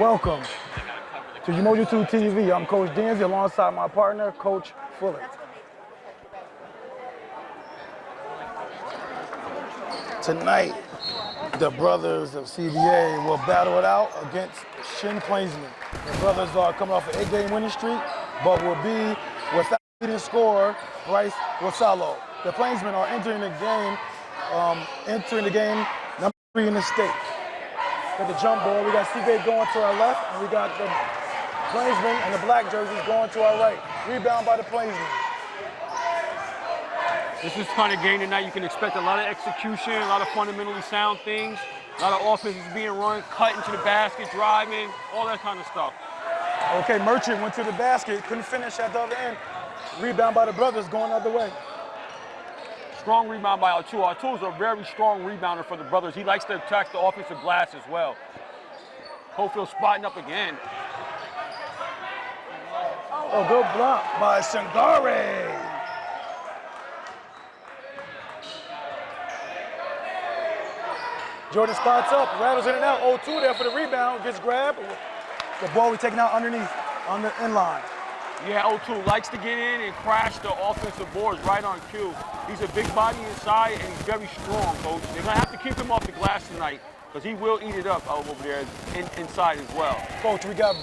Welcome to Umoja TWO TV. I'm Coach Danzy alongside my partner, Coach Fuller. Tonight, the Brothers of CBA will battle it out against Shenendehowa Plainsmen. The brothers are coming off an 8-game winning streak, but will be without leading scorer Bryce Wasalo. The Plainsmen are entering the game number 3 in the state. Got the jump ball, we got CBA going to our left, and we got the Plainsmen and the black jerseys going to our right. Rebound by the Plainsmen. This is the kind of game tonight you can expect a lot of execution, a lot of fundamentally sound things, a lot of offenses being run, cutting to the basket, driving, all that kind of stuff. Okay, Merchant went to the basket, couldn't finish at the other end. Rebound by the brothers going the other way. Strong rebound by Two. Two is a very strong rebounder for the brothers. He likes to attack the offensive glass as well. Hopefield spotting up again. Oh, good block by Sangare. Jordan spots up, rattles in and out. 0-2 there for the rebound, gets grabbed. The ball we taken out underneath on the inline. Yeah, 0-2 likes to get in and crash the offensive boards right on cue. He's a big body inside and he's very strong, Coach. They're gonna have to keep him off the glass tonight because he will eat it up over there inside as well. Coach, we got,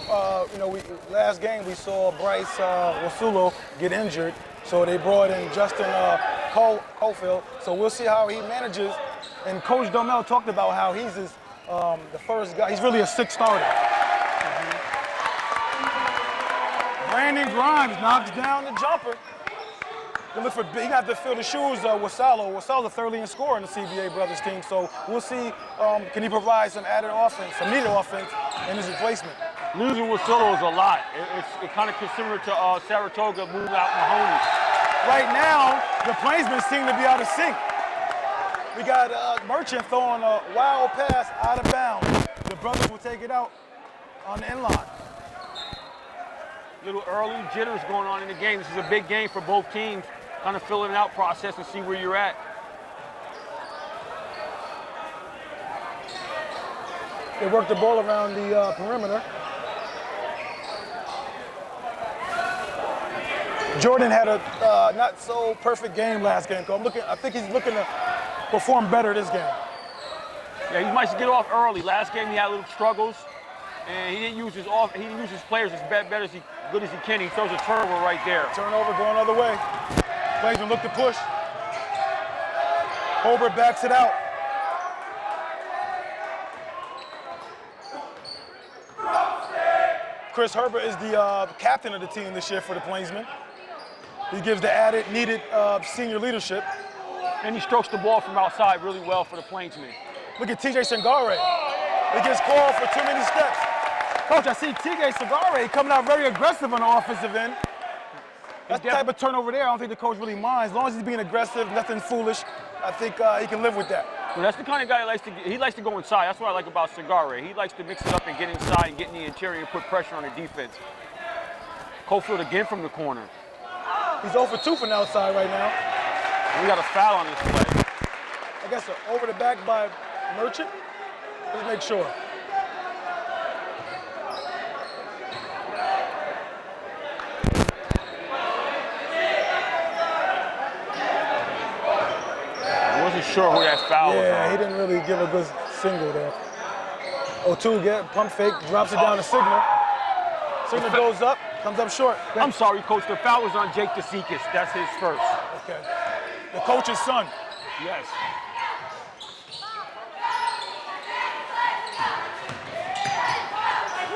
last game we saw Bryce Wasulo get injured, so they brought in Justin Cofield. So we'll see how he manages. And Coach Domel talked about how he's the first guy. He's really a sixth starter. Brandon Grimes knocks down the jumper. He got to fill the shoes of Wasalo. Wasalo's a third leading scorer in the CBA Brothers team, so we'll see can he provide some added offense, some needed offense in his replacement. Losing Wasalo is a lot. It's kind of similar to Saratoga moving out Mahoney. Right now, the Plainsmen seem to be out of sync. We got Merchant throwing a wild pass out of bounds. The brothers will take it out on the inline. Little early jitters going on in the game. This is a big game for both teams. Kind of filling out process and see where you're at. They work the ball around the perimeter. Jordan had a not so perfect game last game. I think he's looking to perform better this game. Yeah, he might get off early. Last game he had little struggles, and he didn't use his players as good as he can. He throws a turnover right there. Turnover going the other way. Plainsmen look to push. Holbert backs it out. Chris Herbert is the captain of the team this year for the Plainsmen. He gives the added, needed senior leadership. And he strokes the ball from outside really well for the Plainsmen. Look at TJ Sangare. He gets called for too many steps. Coach, I see TJ Sangare coming out very aggressive on the offensive end. That's the type of turnover there I don't think the coach really minds. As long as he's being aggressive, nothing foolish, I think he can live with that. Well, that's the kind of guy he likes to go inside. That's what I like about Sangare. He likes to mix it up and get inside and get in the interior and put pressure on the defense. Cofield again from the corner. He's 0 for 2 from the outside right now. We got a foul on this play. I guess over the back by Merchant. Let's make sure. I wasn't sure who that foul was on. Yeah, he didn't really give a good single there. 0-2, pump fake, drops it down to Signal. Signal goes up, comes up short. I'm sorry, Coach. The foul was on Jake DeSikis. That's his first. Okay. The coach's son. Yes.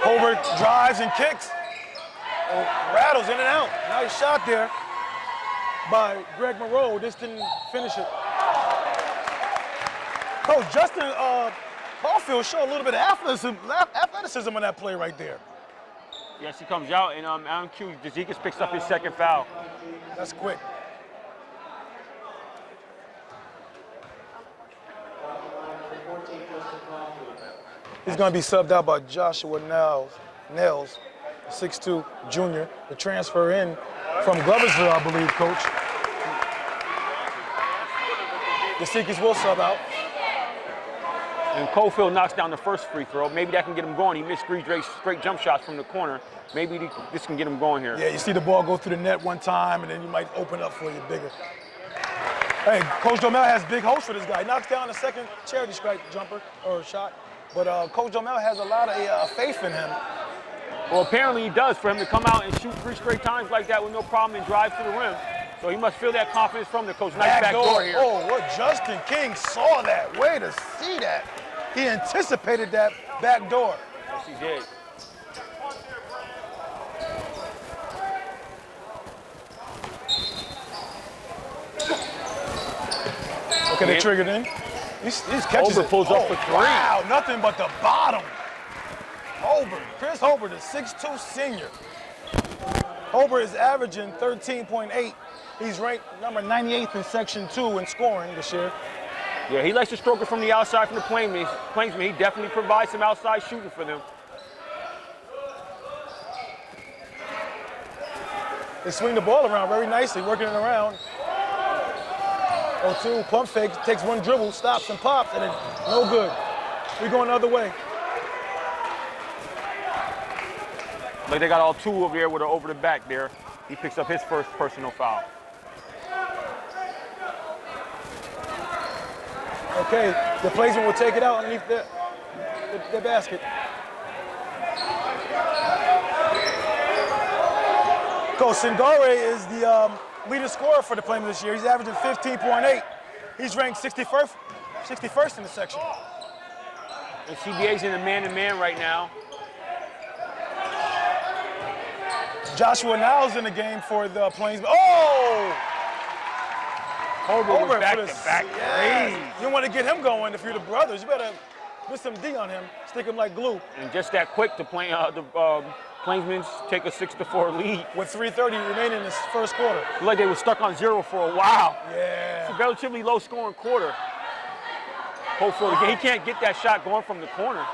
Holbert drives and kicks. Rattles in and out. Nice shot there by Greg Moreau. Just didn't finish it. Coach, Justin Caulfield showed a little bit of athleticism on that play right there. Yes, he comes out, and on cue, DeSikis picks up his second foul. That's quick. He's going to be subbed out by Joshua Nels, 6'2", junior, the transfer in from Gloversville, I believe, Coach. DeSikis will sub out. And Cofield knocks down the first free throw. Maybe that can get him going. He missed 3 straight jump shots from the corner. Maybe this can get him going here. Yeah, you see the ball go through the net one time, and then you might open up for you bigger. Hey, Coach Domel has big hopes for this guy. He knocks down the second charity stripe jumper or shot, but Coach Domel has a lot of faith in him. Well, apparently he does. For him to come out and shoot 3 straight times like that with no problem and drive to the rim. So he must feel that confidence from the coach. Nice back door here. Oh, what Justin King saw that. Way to see that. He anticipated that back door. Yes, he did. Okay, they triggered in. These catches. Holbert pulls up for 3. Wow, nothing but the bottom. Holbert, Chris Holbert, the 6'2" senior. Holbert is averaging 13.8. He's ranked number 98th in Section 2 in scoring this year. Yeah, he likes to stroke it from the outside from the Plainsmen. He definitely provides some outside shooting for them. They swing the ball around very nicely, working it around. 0-2, pump fake, takes one dribble, stops and pops, and then no good. We going the other way. Like they got all 2 over there with her over the back there. He picks up his first personal foul. Okay, the Plainsmen will take it out underneath their basket. Coach Singare is the leading scorer for the Plainsmen this year. He's averaging 15.8. He's ranked 61st in the section. And CBA's in a man-to-man right now. Joshua Niles in the game for the Plainsmen. Oh! Holbert was back-to-back. Yes. You want to get him going if you're the brothers. You better put some D on him, stick him like glue. And just that quick, the Plainsmen take a 6-4 lead. With 3:30 remaining in this first quarter. Looked like they were stuck on 0 for a while. Yeah. It's a relatively low-scoring quarter. Hopefully, he can't get that shot going from the corner.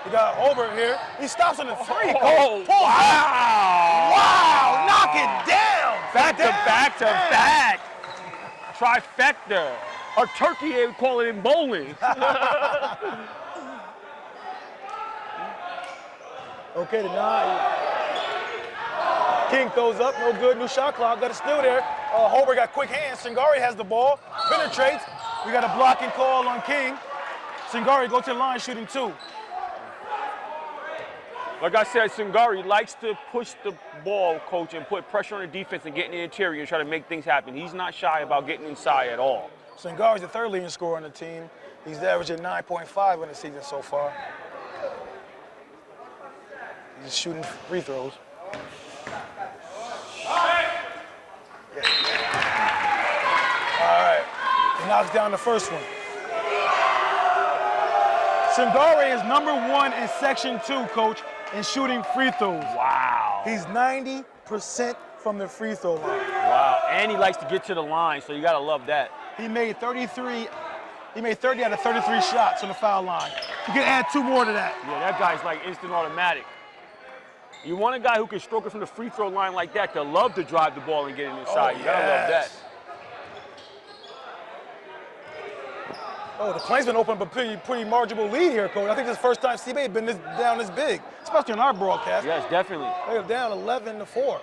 You got Holbert here. He stops on the 3. Oh, wow! Wow! Knock it down! Back-to-back. Trifecta. Or turkey, they would call it in bowling. Okay, the 9. King throws up, no good. New shot clock, got a steal there. Holbert got quick hands. Singare has the ball, penetrates. We got a blocking call on King. Singare go to the line shooting 2. Like I said, Singare likes to push the ball, coach, and put pressure on the defense and get in the interior and try to make things happen. He's not shy about getting inside at all. Singare is the 3rd leading scorer on the team. He's averaging 9.5 in the season so far. He's shooting free throws. Yeah. All right, he knocks down the first one. Singare is number 1 in Section 2, coach, in shooting free throws. Wow. He's 90% from the free throw line. Wow, and he likes to get to the line, so you gotta love that. He made 30 out of 33 shots on the foul line. You can add 2 more to that. Yeah, that guy's like instant automatic. You want a guy who can stroke it from the free throw line like that to love to drive the ball and get it inside. You gotta love that. Oh, the Plainsmen opened up a pretty marginal lead here, coach. I think this is the first time CBA been down this big, especially on our broadcast. Yes, definitely. They're down 11-4.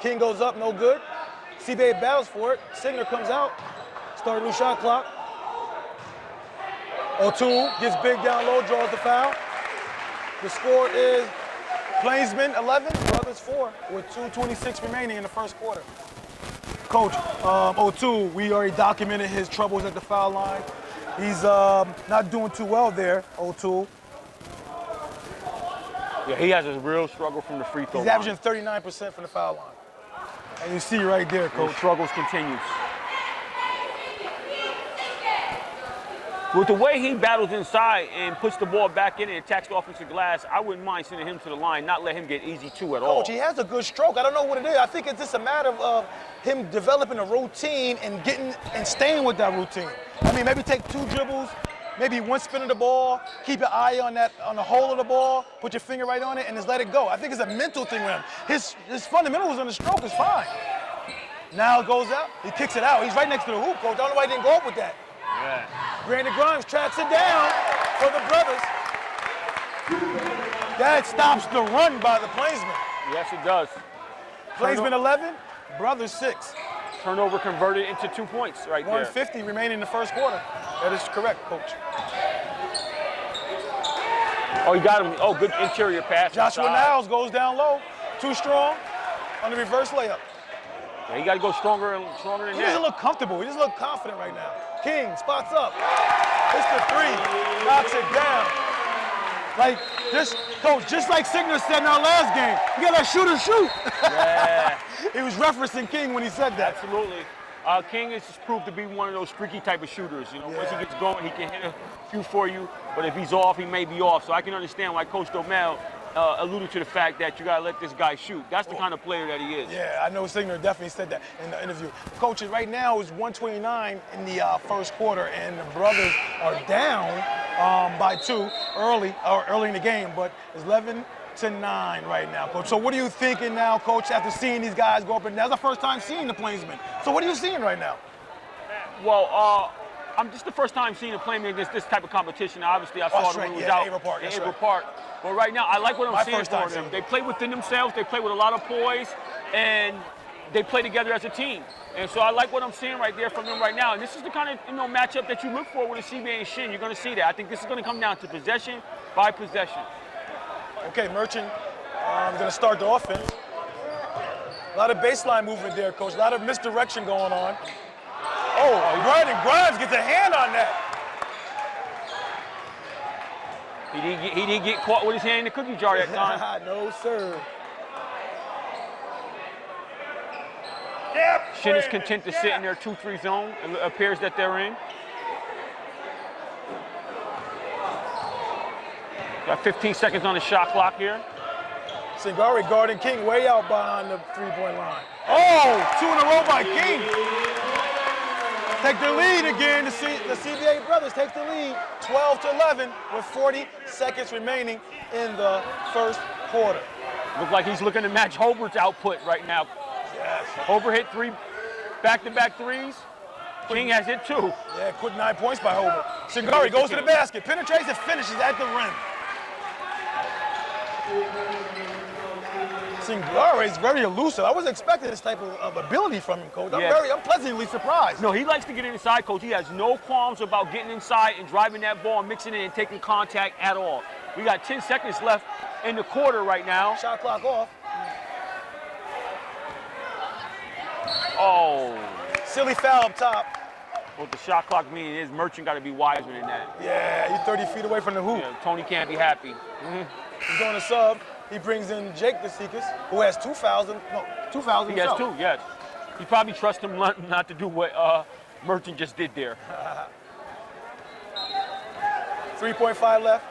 King goes up, no good. CBA battles for it. Signer comes out. Start a new shot clock. 0-2 gets big down low, draws the foul. The score is Plainsmen 11, Brothers 4, with 2:26 remaining in the first quarter. Coach, 0-2, we already documented his troubles at the foul line. He's not doing too well there, 0-2. Yeah, he has a real struggle from the free throw He's line. averaging 39% from the foul line. And you see right there, coach. The struggles continues. With the way he battles inside and puts the ball back in and attacks the offensive glass, I wouldn't mind sending him to the line, not let him get easy 2 at all. Coach, he has a good stroke. I don't know what it is. I think it's just a matter of him developing a routine and staying with that routine. I mean, maybe take 2 dribbles, maybe 1 spin of the ball, keep your eye on the hole of the ball, put your finger right on it, and just let it go. I think it's a mental thing with him. His fundamentals on the stroke is fine. Now it goes out, he kicks it out. He's right next to the hoop, coach. I don't know why he didn't go up with that. Yeah. Brandon Grimes tracks it down. for the Brothers. That stops the run by the Plainsmen. Yes, it does. Plainsmen 11, Brothers 6. Turnover converted into 2 points right there. 150 remaining in the first quarter. That is correct, Coach. Oh, he got him. Oh, good interior pass. Joshua inside. Niles goes down low. Too strong on the reverse layup. Yeah, he got to go stronger than He that. doesn't look comfortable. He doesn't look confident right now. King spots up. Hits the three. Knocks it down. Like this, Coach, just like Signer said in our last game, you gotta shoot. Yeah. He was referencing King when he said that. Absolutely. King has just proved to be one of those streaky type of shooters. You know, once he gets going, he can hit a few for you. But if he's off, he may be off. So I can understand why Coach Domel alluded to the fact that you got to let this guy shoot. That's the kind of player that he is. Yeah, I know Signer definitely said that in the interview. Coach, right now is 129 in the first quarter, and the Brothers are down by 2 early in the game, but it's 11-9 right now, Coach. So what are you thinking now, Coach, after seeing these guys go up and down? That's the first time seeing the Plainsmen. So what are you seeing right now? Well, I'm just the first time seeing a Plainsmen against this type of competition. Obviously, I saw them when it was out in April Park. But right now, I like what I'm seeing for them. They play within themselves. They play with a lot of poise, and they play together as a team. And so I like what I'm seeing right there from them right now. And this is the kind of matchup that you look for with a CBA and Shin. You're going to see that. I think this is going to come down to possession by possession. Okay, Merchant going to start the offense. A lot of baseline movement there, Coach. A lot of misdirection going on. Oh, Brandon Grimes gets a hand on that. He didn't get caught with his hand in the cookie jar that time. No, sir. Shin is content to sit in their 2-3 zone. It appears that they're in. Got 15 seconds on the shot clock here. Singari guarding King way out behind the three-point line. Oh, 2 in a row by King. Take the lead again. The CBA Brothers take the lead 12-11 with 40 seconds remaining in the first quarter. Look like he's looking to match Hobart's output right now. Yes. Hobart hit 3 back-to-back threes. King has hit 2. Yeah, quick 9 points by Hobart. Singari goes to the basket, penetrates and finishes at the rim. Singari is very elusive. I wasn't expecting this type of ability from him, Coach. I'm pleasantly surprised. No, he likes to get inside, Coach. He has no qualms about getting inside and driving that ball, mixing it and taking contact at all. We got 10 seconds left in the quarter right now. Shot clock off. Oh. Silly foul up top. What the shot clock means is Merchant got to be wiser than that. Yeah, he's 30 feet away from the hoop. Yeah, Tony can't be happy. He's going to sub. He brings in Jake Vasikas, who has 2 fouls. Two fouls He himself. has 2, yes. He probably trusts him not to do what Merchant just did there. 3.5 left.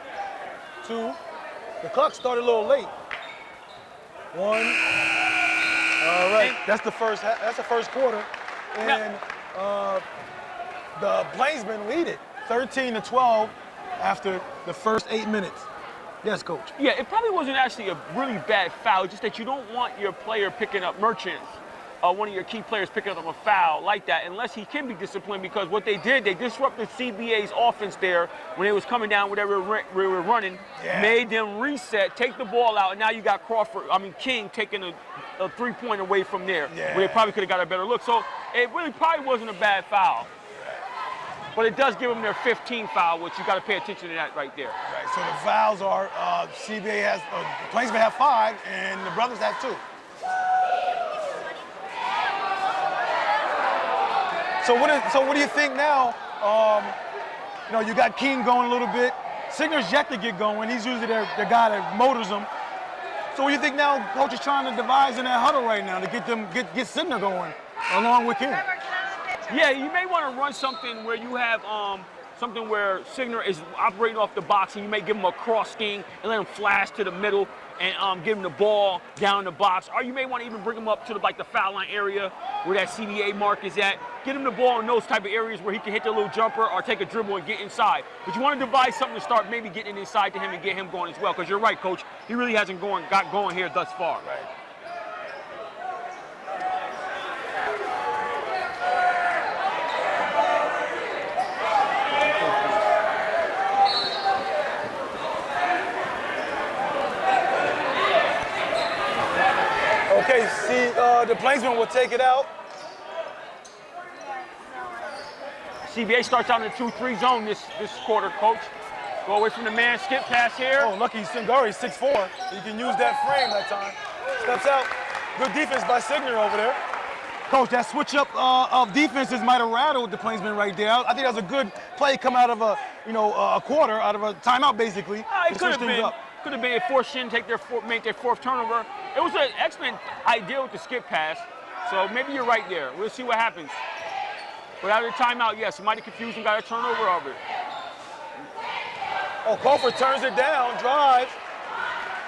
2. The clock started a little late. 1. All right, that's the first quarter, and the Plainsmen lead it 13-12 after the first 8 minutes. Yes, Coach. Yeah, it probably wasn't actually a really bad foul, just that you don't want your player picking up Merchant, one of your key players picking up a foul like that, unless he can be disciplined, because what they did, they disrupted CBA's offense there when it was coming down, whatever we were running, made them reset, take the ball out, and now you got King taking a three-point away from there, where they probably could have got a better look. So it really probably wasn't a bad foul. But it does give them their 15th foul, which you got to pay attention to that right there. Right, so the fouls are, CBA has, the Plainsmen have 5, and the Brothers have 2. So what do you think now? You got King going a little bit. Signer's yet to get going. He's usually the guy that motors them. So what do you think now Coach is trying to devise in that huddle right now to get Signer going along with King? Yeah, you may want to run something where you have something where Signer is operating off the box, and you may give him a cross scheme and let him flash to the middle and give him the ball down the box. Or you may want to even bring him up to the foul line area where that CBA mark is at. Get him the ball in those type of areas where he can hit the little jumper or take a dribble and get inside. But you want to devise something to start maybe getting inside to him and get him going as well. Because you're right, Coach. He really hasn't got going here thus far. Right. The Plainsmen will take it out. CBA starts out in the 2-3 zone this quarter, coach. Go away from the man, skip pass here. Oh, lucky Singari, 6'4". He can use that frame that time. Steps out. Good defense by Signer over there. Coach, that switch up of defenses might have rattled the Plainsmen right there. I think that was a good play come out of a quarter, out of a timeout basically. It could have been. Could have been a forced Shen take make their fourth turnover. It was an excellent idea with the skip pass. So maybe you're right there. We'll see what happens. Without a timeout, yes, it might have confused and got a turnover of it. Oh, Cofer turns it down, drives,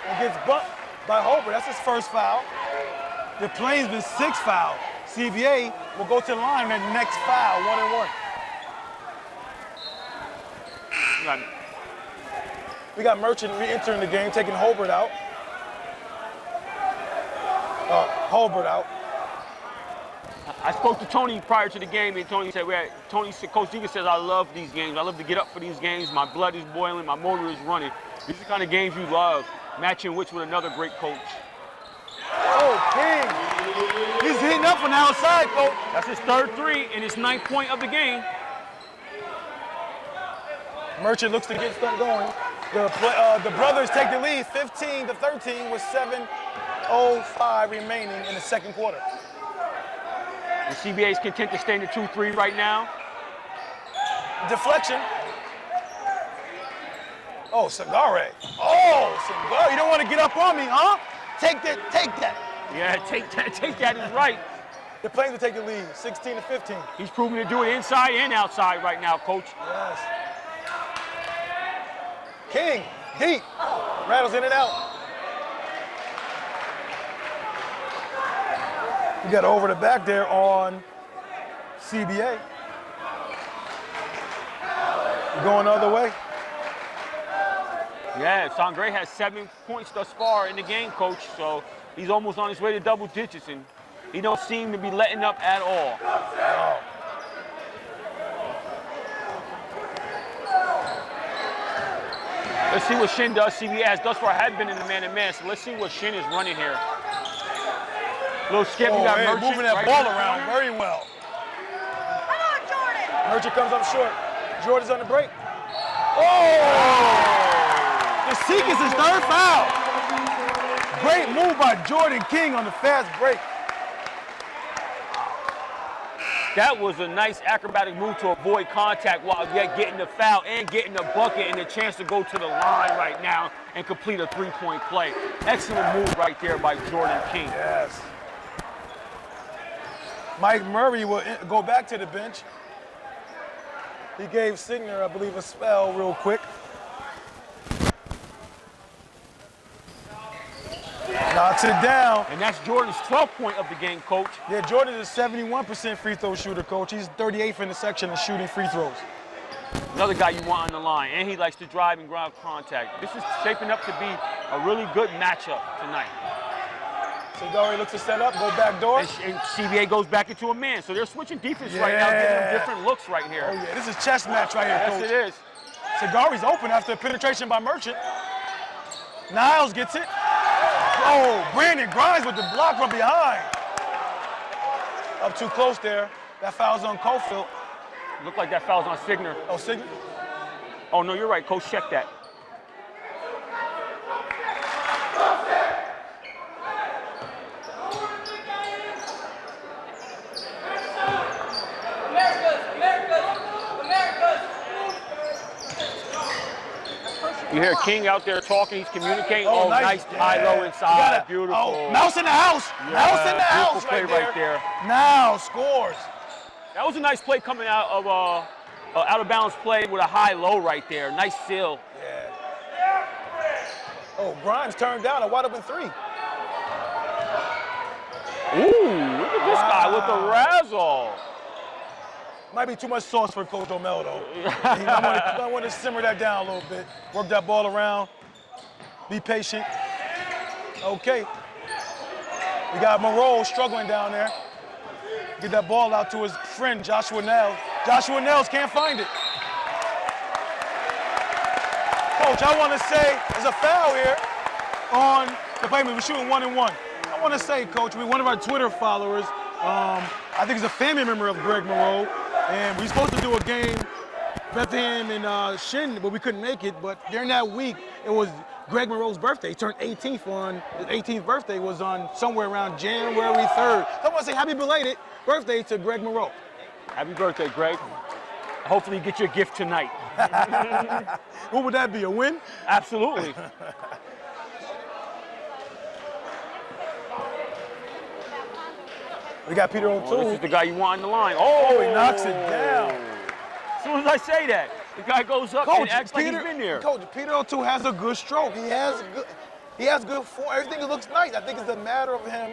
and gets bumped by Holbert. That's his first foul. The Plainsmen 6th foul. CBA will go to the line that next foul, 1-1. We got Merchant re-entering the game, taking Holbert out. Holbert out. I spoke to Tony prior to the game, and Tony said, Coach Deacon says, I love these games. I love to get up for these games. My blood is boiling. My motor is running. These are the kind of games you love, matching which with another great coach. Oh, King. He's hitting up from the outside, coach. That's his third three and his 9th point of the game. Merchant looks to get stuff going. The Brothers take the lead 15-13 with 7:05 remaining in the second quarter. The CBA is content to stay in the 2-3 right now. Deflection. Oh, Singare. Oh, Singare, you don't want to get up on me, huh? Take that. Yeah, take that is right. The Plainsmen take the lead, 16-15. He's proven to do it inside and outside right now, coach. Yes. King, deep, rattles in and out. We got over the back there on CBA. Going the other way. Yeah, Sangre has 7 points thus far in the game, coach, so he's almost on his way to double digits, and he don't seem to be letting up at all. Oh. Let's see what Shen does. CBA has thus far had been in the man-to-man, so let's see what Shen is running here. Little skip, you got Merchant. Moving that ball around very well. Come on, Jordan. Merchant comes up short. Jordan's on the break. Oh! The Seek is his third foul. Great move by Jordan King on the fast break. That was a nice acrobatic move to avoid contact while yet getting the foul and getting the bucket and the chance to go to the line right now and complete a 3-point play. Excellent move right there by Jordan King. Yes. Mike Murray will go back to the bench. He gave Signer, I believe, a spell real quick. Knocks it down. And that's Jordan's 12th point of the game, coach. Yeah, Jordan is a 71% free throw shooter, coach. He's 38th in the section in shooting free throws. Another guy you want on the line, and he likes to drive and ground contact. This is shaping up to be a really good matchup tonight. Sigari looks to set up, go back door. And CBA goes back into a man, so they're switching defense right now, giving them different looks right here. Oh yeah, this is chess match right here, coach. Yes, it is. Sigari's open after penetration by Merchant. Niles gets it. Oh, Brandon Grimes with the block from behind. Up too close there. That foul's on Cofield. Looked like that foul's on Signer. Oh, Signer? Oh, no, you're right. Coach, check that. You hear King out there talking, he's communicating. Oh, nice high-low inside, beautiful. Oh, Mouse in the house. Yeah, Mouse in the house play right there. Now scores. That was a nice play coming out of out-of-bounds play with a high-low right there. Nice seal. Yeah. Oh, Grimes turned down a wide-open three. Ooh, look at this guy with the razzle. Might be too much sauce for Coach O'Mel, though. I want to simmer that down a little bit. Work that ball around. Be patient. Okay. We got Moreau struggling down there. Get that ball out to his friend, Joshua Nels. Joshua Nels can't find it. Coach, I want to say there's a foul here on the Plainsmen. We're shooting 1-and-1. I I want to say, Coach, one of our Twitter followers, I think he's a family member of Greg Monroe, and we were supposed to do a game, Bethlehem and Shen, but we couldn't make it. But during that week, it was Greg Monroe's birthday. He turned 18th on, his 18th birthday was on somewhere around January 3rd. So I want to say happy belated birthday to Greg Monroe. Happy birthday, Greg. Hopefully you get your gift tonight. What would that be, a win? Absolutely. We got Peter O'Toole. This is the guy you want on the line. Oh, he knocks it down. As soon as I say that, the guy goes up and acts like he's been there. Coach, Peter O'Toole has a good stroke. He has good form. Everything looks nice. I think it's a matter of him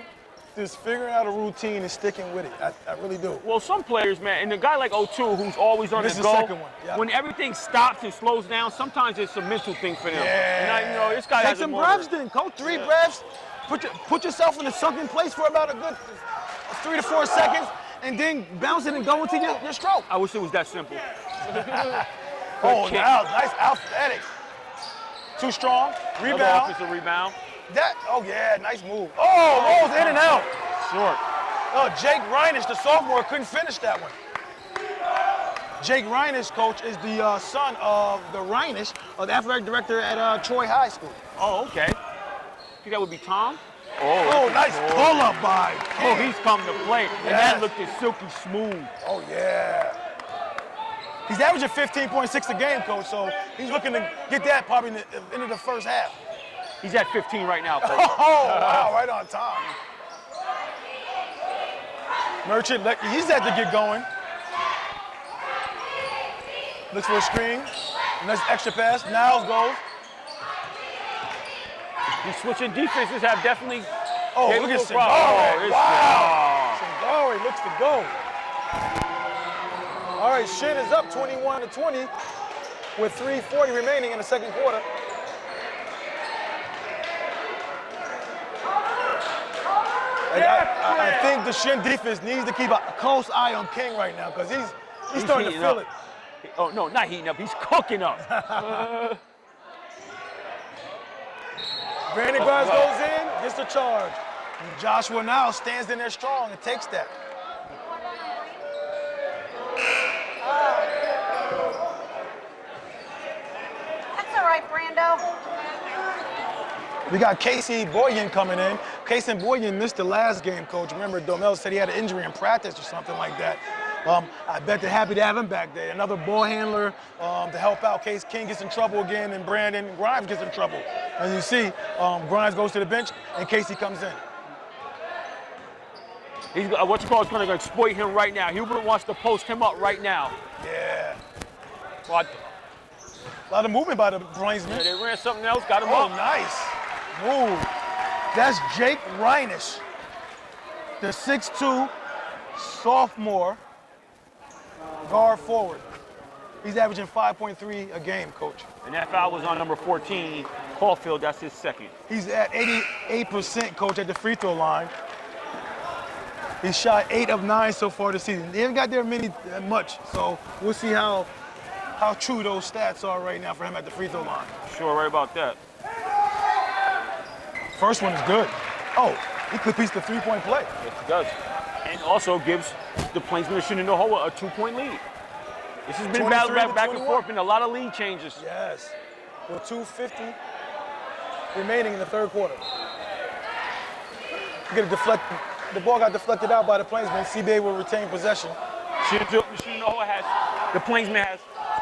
just figuring out a routine and sticking with it. I really do. Well, some players, man, and a guy like O'Toole, who's always on the go, second one. Yep. When everything stops and slows down, sometimes it's a mental thing for them. Yeah. And this guy Take has some a breaths then, Coach. 3 breaths. Put yourself in a sunken place for about a good 3 to 4 seconds, and then bounce it and go into your stroke. I wish it was that simple. Oh, now nice athletic. Too strong. Another Rebound. offensive rebound. Oh yeah, nice move. Oh, rolls in and out. Short. Oh, Jake Reinish, the sophomore, couldn't finish that one. Jake Reinish, Coach, is the son of the Reinish, the athletic director at Troy High School. Oh, okay. Think that would be Tom? Oh, nice pull-up by. Oh, he's come to play. And that looked silky smooth. Oh, yeah. He's averaging 15.6 a game, Coach, so he's looking to get that probably in the end of the first half. He's at 15 right now, Coach. Oh, wow, right on time. Merchant, he's had to get going. Looks for a screen. Nice extra pass. Niles goes. These switching defenses have definitely. Oh, look at Singari. Oh, Wow. Singari looks to go. All right, Shen is up 21-20 with 3:40 remaining in the second quarter. I think the Shen defense needs to keep a close eye on King right now because he's starting to feel it. Oh, no, not heating up. He's cooking up. Brandon Grimes goes in, gets the charge. And Joshua now stands in there strong and takes that. That's all right, Brando. We got Casey Boyan coming in. Casey Boyan missed the last game, Coach. Remember, Domel said he had an injury in practice or something like that. I bet they're happy to have him back there. Another ball handler to help out in case King gets in trouble again and Brandon Grimes gets in trouble. As you see, Grimes goes to the bench and Casey comes in. He's going to exploit him right now. Hubert wants to post him up right now. Yeah. But, a lot of movement by the Plainsmen. they ran something else, got him Oh, up. nice move. That's Jake Reinish, the 6'2" sophomore guard forward. He's averaging 5.3 a game, Coach. And that foul was on number 14, Caulfield. That's his second. He's at 88%, Coach, at the free throw line. He's shot 8 of 9 so far this season. He haven't got there much, so we'll see how true those stats are right now for him at the free throw line. Sure, right about that. First one is good. Oh, he could piece the three-point play. Yes, he does. And also gives the Plainsmen of Shenendehowa a 2-point lead. This has been battle back and forth, been a lot of lead changes. Yes. With 2:50 remaining in the third quarter. The ball got deflected out by the Plainsmen. CBA will retain possession. The Plainsmen has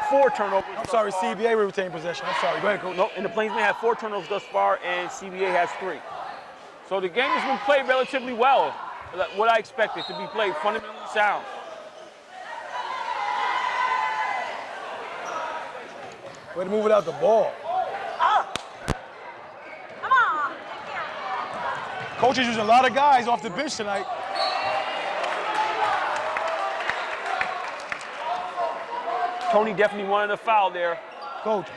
4 turnovers. I'm sorry, CBA will retain possession. I'm sorry. Go ahead, Coach. No, and the Plainsmen have 4 turnovers thus far, and CBA has 3. So the game has been played relatively well. What I expected to be played, fundamentally sound. Way to move it out the ball. Come on. Take care. Coach is using a lot of guys off the bench tonight. Tony definitely wanted a foul there. Coach,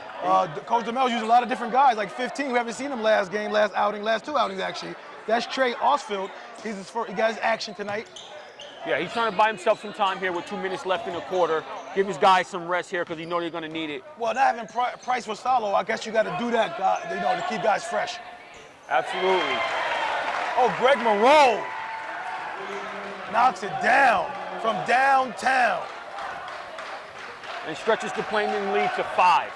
Coach DeMel's using a lot of different guys, like 15. We haven't seen him last game, last outing, last 2 outings actually. That's Trey Osfield. He got his action tonight. Yeah, he's trying to buy himself some time here with 2 minutes left in the quarter. Give his guys some rest here because he know they're going to need it. Well, not having Price Wasalo, I guess you got to do that, to keep guys fresh. Absolutely. Oh, Greg Monroe knocks it down from downtown. And stretches the Plainsmen lead to 5.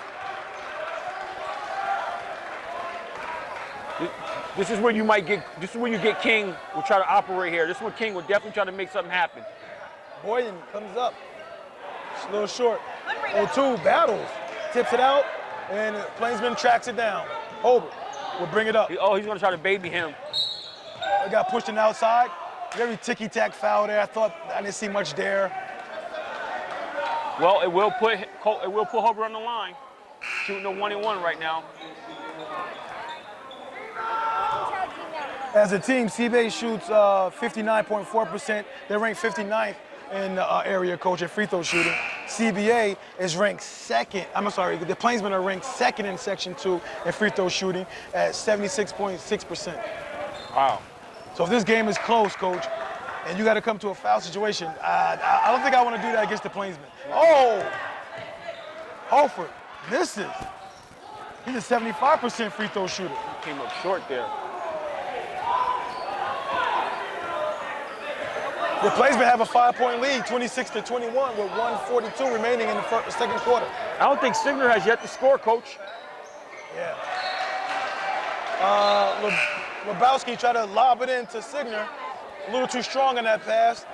This is where you might get, this is where you get King will try to operate here. This is where King will definitely try to make something happen. Boyan comes up. It's a little short. 0-2 battles. Tips it out, and Plainsman tracks it down. Holbert will bring it up. He's going to try to baby him. I got pushed in the outside. Very ticky-tack foul there. I didn't see much there. Well, it will put Holbert on the line. Shooting a 1-1 right now. As a team, CBA shoots 59.4%. They're ranked 59th in area, coach, at free throw shooting. CBA is ranked second. I'm sorry, the Plainsmen are ranked second in Section 2 in free throw shooting at 76.6%. Wow. So if this game is close, coach, and you got to come to a foul situation, I don't think I want to do that against the Plainsmen. Oh! Holford misses. He's a 75% free throw shooter. He came up short there. The Plainsmen have a 5-point lead, 26-21, with 1:42 remaining in the second quarter. I don't think Signer has yet to score, Coach. Yeah. Lebowski tried to lob it into Signer. A little too strong in that pass.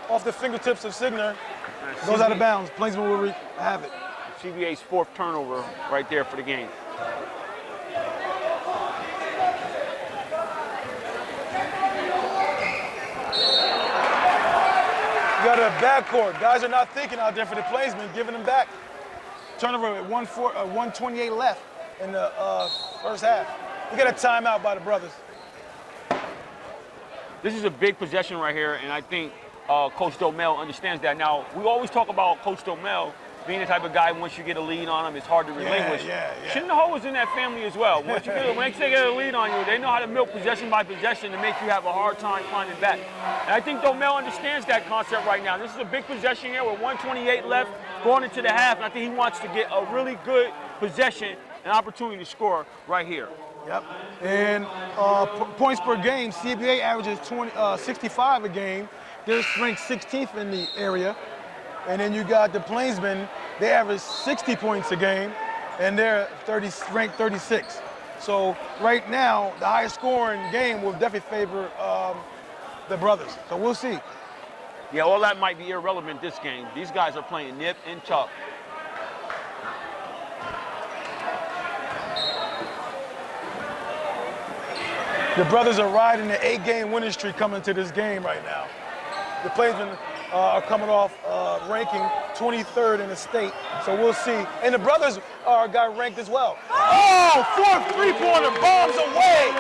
Off the fingertips of Signer. Goes out of bounds. Plainsmen will have it. CBA's 4th turnover right there for the game. You got a backcourt. Guys are not thinking out there for the Plainsmen, giving them back. Turnover at 1:28 left in the first half. We got a timeout by the brothers. This is a big possession right here, and I think Coach Domel understands that. Now, we always talk about Coach Domel being the type of guy, once you get a lead on him, it's hard to relinquish. Shenendehowa's in that family as well. Once they get a lead on you, they know how to milk possession by possession to make you have a hard time climbing back. And I think Domel understands that concept right now. This is a big possession here with 1:28 left going into the half, and I think he wants to get a really good possession, an opportunity to score right here. Yep. And points per game, CBA averages 65 a game. They're ranked 16th in the area. And then you got the Plainsmen, they average 60 points a game, and they're ranked 36. So right now, the highest scoring game will definitely favor the brothers. So we'll see. Yeah, all that might be irrelevant this game. These guys are playing nip and tuck. The brothers are riding the 8-game winning streak coming to this game right now. The Plainsmen are coming off ranking 23rd in the state, so we'll see. And the brothers got ranked as well. Oh, 4th three-pointer bombs away.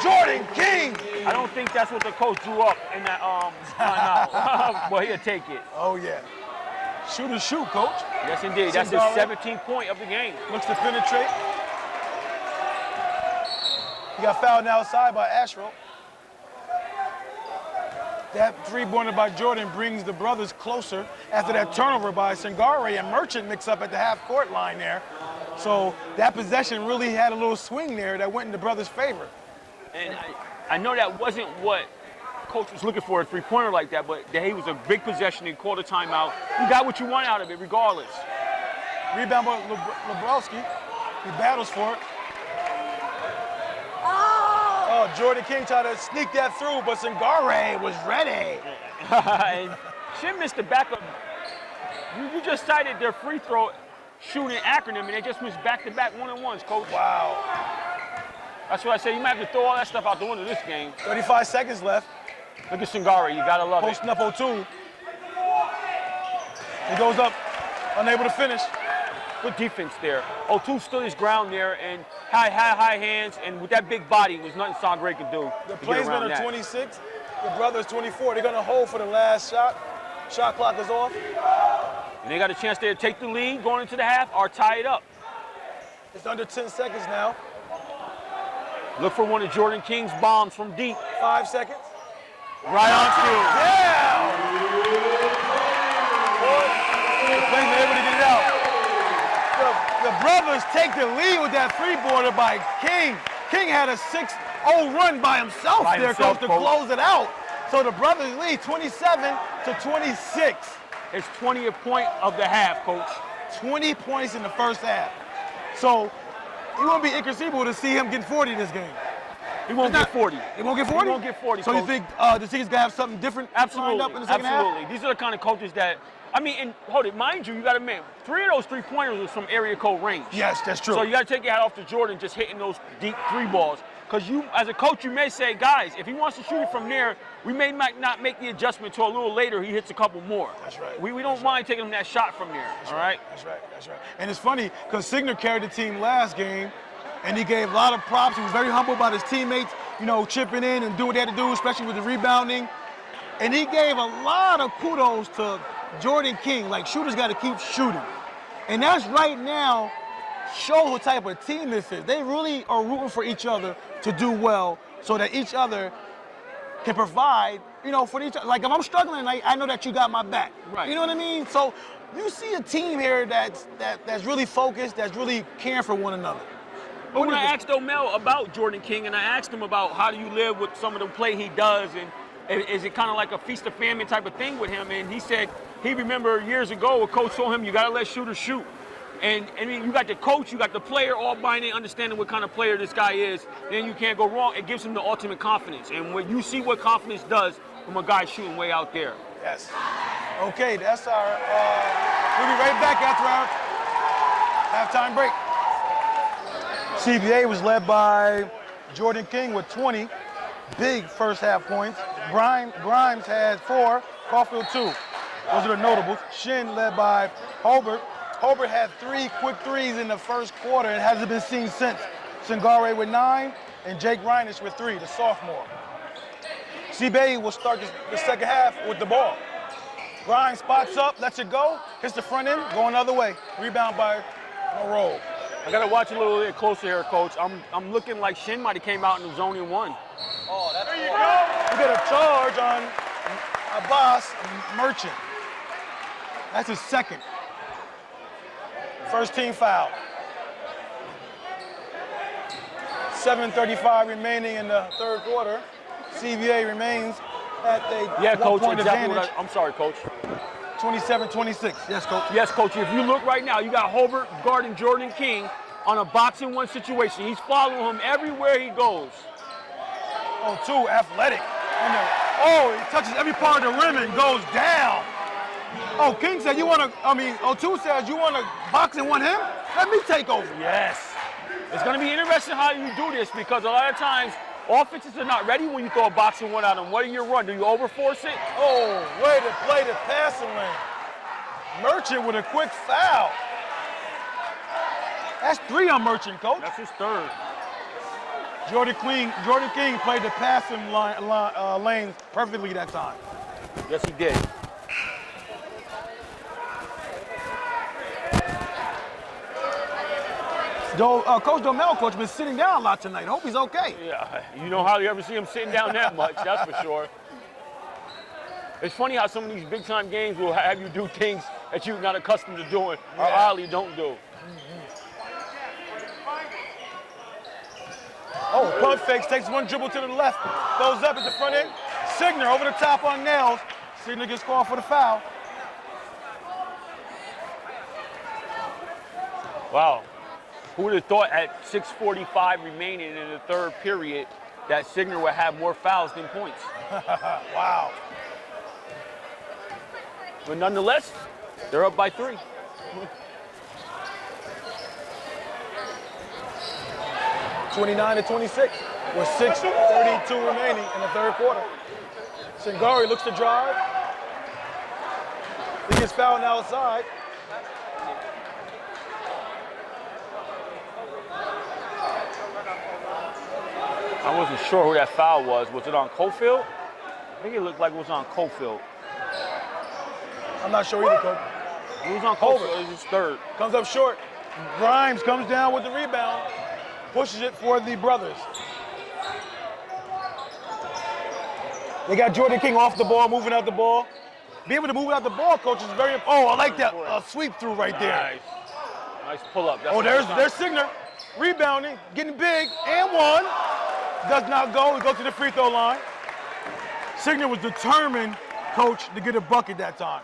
Jordan King. I don't think that's what the coach drew up in that timeout, but he'll take it. Oh, yeah. Shoot or shoot, coach. Yes, indeed. That's the 17th point of the game. Looks to penetrate. He got fouled outside by Asheville. That three-pointer by Jordan brings the brothers closer after that turnover by Sangare, and Merchant mix up at the half-court line there. So that possession really had a little swing there that went in the brothers' favor. And I know that wasn't what coach was looking for, a three-pointer like that, but he was a big possession and called a timeout. You got what you want out of it regardless. Rebound by Lebrowski. He battles for it. Oh, Jordan King tried to sneak that through, but Sangare was ready. And Shin missed the backup. You just cited their free throw shooting acronym, and they just missed back-to-back one-on-ones, coach. Wow. That's what I said. You might have to throw all that stuff out the window this game. 35 seconds left. Look at Sangare. You got to love it. Posting up 0-2. He goes up, unable to finish. Good defense there. 0-2 stood his ground there, and high hands, and with that big body, was nothing Sangare could do. The Plainsmen are 26, the brothers 24. They're gonna hold for the last shot. Shot clock is off. And they got a chance there to take the lead going into the half or tie it up. It's under 10 seconds now. Look for one of Jordan King's bombs from deep. 5 seconds. Right on cue. Down! The Plainsmen able to get it out. The brothers take the lead with that three-pointer by King. King had a Oh, run by himself By there, himself, Coach, to Coach. close it out. So the Brothers lead 27-26. His 20th point of the half, Coach. 20 points in the first half. So it won't be inconceivable to see him getting 40 this game. He won't get 40. He won't get 40? He won't get 40, So Coach. you think the Seagulls gonna have something different lined up in the second Absolutely. half? These are the kind of coaches that, I mean, and hold it, mind you got to admit, 3 of those 3-pointers was from area code range. Yes, that's true. So you got to take your hat off to Jordan just hitting those deep 3 balls. Because you, as a coach, you may say, guys, if he wants to shoot it from there, we may not make the adjustment till a little later he hits a couple more. That's right. We don't mind taking him that shot from there, all right? That's right, that's right. And it's funny, because Signer carried the team last game, and he gave a lot of props. He was very humble about his teammates, you know, chipping in and doing what they had to do, especially with the rebounding. And he gave a lot of kudos to Jordan King, like shooters got to keep shooting. And that's right now shows what type of team this is. They really are rooting for each other to do well so that each other can provide, you know, for each other. Like if I'm struggling, I know that you got my back. Right. You know what I mean? So you see a team here that's really focused, that's really caring for one another. But when I asked O'Mel about Jordan King, and I asked him about how do you live with some of the play he does, and is it kind of like a feast of famine type of thing with him? And he said he remember years ago a coach told him you got to let shooters shoot. And I mean, you got the coach, you got the player all buying in, understanding what kind of player this guy is, then you can't go wrong. It gives him the ultimate confidence. And when you see what confidence does from a guy shooting way out there. Yes. Okay, that's our, we'll be right back after our halftime break. CBA was led by Jordan King with 20 big first half points. Grimes had 4, Caulfield 2. Those are the notables. Shin led by Holbert. Holbert had 3 quick threes in the first quarter. It hasn't been seen since. Singare with 9 and Jake Reinish with 3, the sophomore. CBA will start the second half with the ball. Grimes spots up, lets it go, hits the front end, going the other way. Rebound by Monroe. I got to watch a little bit closer here, Coach. I'm looking like Shin might have came out in the zone in 1. Oh, that's there you go. We got a charge on Abbas Merchant. That's his second. First team foul. 7:35 remaining in the third quarter. CBA remains at a Coach, one-point exactly advantage. I'm sorry, Coach. 27-26. Yes, Coach. Yes, Coach. If you look right now, you got Holbert guarding Jordan King on a boxing 1 situation. He's following him everywhere he goes. Oh, 2, athletic. He touches every part of the rim and goes down. Oh, King said O2 says you want to box and want him? Let me take over. Yes. It's going to be interesting how you do this because a lot of times offenses are not ready when you throw a boxing 1 at them. What do you run? Do you overforce it? Oh, way to play the passing lane. Merchant with a quick foul. That's 3 on Merchant, Coach. That's his 3rd. Jordan King played the passing lanes perfectly that time. Yes, he did. Coach Domel, Coach, been sitting down a lot tonight. Hope he's okay. Yeah, you know hardly ever see him sitting down that much, that's for sure. It's funny how some of these big-time games will have you do things that you're not accustomed to doing or oddly don't do. Oh, pump fakes, takes 1 dribble to the left, goes up at the front end. Signer over the top on Nails. Signer gets called for the foul. Wow. Who would have thought at 6:45 remaining in the third period that Signer would have more fouls than points? Wow. But nonetheless, they're up by 3. 29-26 with 6:32 remaining in the third quarter. Singari looks to drive. He gets fouled outside. I wasn't sure who that foul was. Was it on Cofield? I think it looked like it was on Cofield. I'm not sure either, Coach. It was on Cofield. It was his 3rd. Comes up short. Grimes comes down with the rebound. Pushes it for the Brothers. They got Jordan King off the ball, moving out the ball. Be able to move out the ball, Coach, is very important. Oh, I like that sweep through right there. Nice pull up. There's Signer. Rebounding, getting big, and 1. Does not go. He goes to the free throw line. Signer was determined, coach, to get a bucket that time.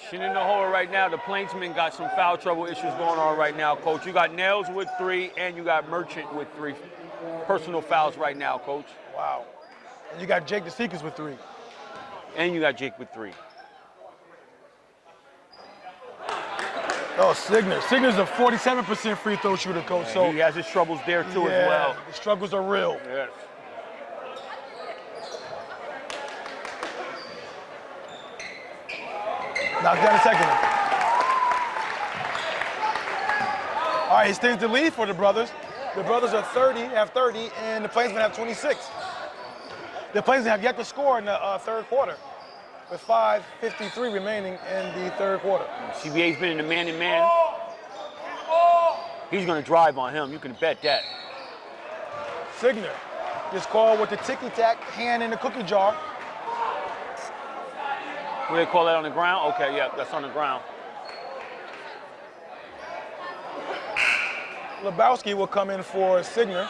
Shenendehowa right now, the Plainsmen got some foul trouble issues going on right now, coach. You got Nails with 3, and you got Merchant with 3 personal fouls right now, coach. Wow. And you got Jake DeSeekers with 3. And you got Jake with 3. Oh, Signer. Signer's a 47% free throw shooter, coach. And so he has his troubles there too as well. The struggles are real. Yes. Knocked down a second. All right, he stands the lead for the brothers. The brothers are 30, have 30, and the Plainsmen have 26. The Plainsmen have yet to score in the third quarter, with 5:53 remaining in the third quarter. CBA's been in the man-to-man. He's going to drive on him. You can bet that. Signer is called with the ticky-tack, hand in the cookie jar. What do they call that, on the ground? Okay, yeah, that's on the ground. Lebowski will come in for Signer.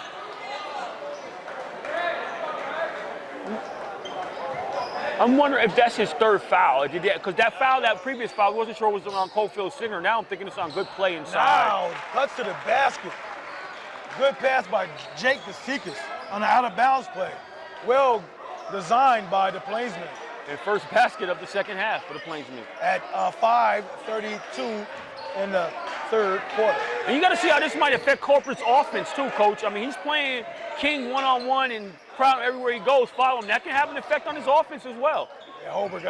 I'm wondering if that's his third foul. Because that foul, that previous foul, I wasn't sure it was on Cofield Signer. Now I'm thinking it's on good play inside. Now, cuts to the basket. Good pass by Jake DeSeekers on an out-of-bounds play. Well designed by the Plainsmen. And first basket of the second half for the Plainsmen. At 5:32 in the third quarter. And you got to see how this might affect Corporate's offense too, Coach. I mean, he's playing King one-on-one and crowd everywhere he goes, follow him. That can have an effect on his offense as well. Yeah, Holbert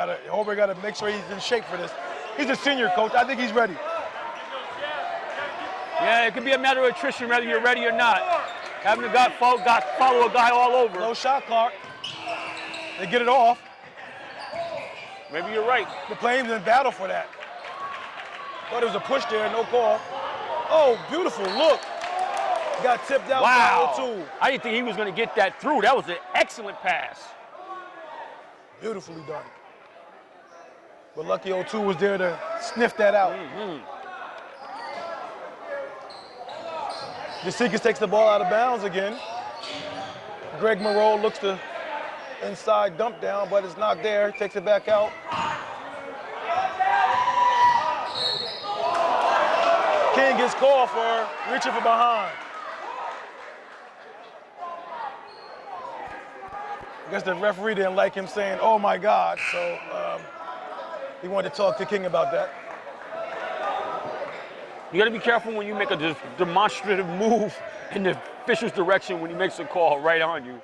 gotta make sure he's in shape for this. He's a senior, coach. I think he's ready. Yeah, it could be a matter of attrition whether you're ready or not. Having a guy follow a guy all over. Low shot clock. They get it off. Maybe you're right. The Plainsmen battle for that. But there was a push there, no call. Oh, beautiful look. Got tipped out Wow. by O2. I didn't think he was going to get that through. That was an excellent pass. Beautifully done. But lucky O2 was there to sniff that out. DeSeekers takes the ball out of bounds again. Greg Moreau looks to inside dump down, but it's not there. Takes it back out. King gets called for reaching from behind. I guess the referee didn't like him saying, "Oh my God," so he wanted to talk to King about that. You got to be careful when you make a demonstrative move in the official's direction when he makes a call right on you.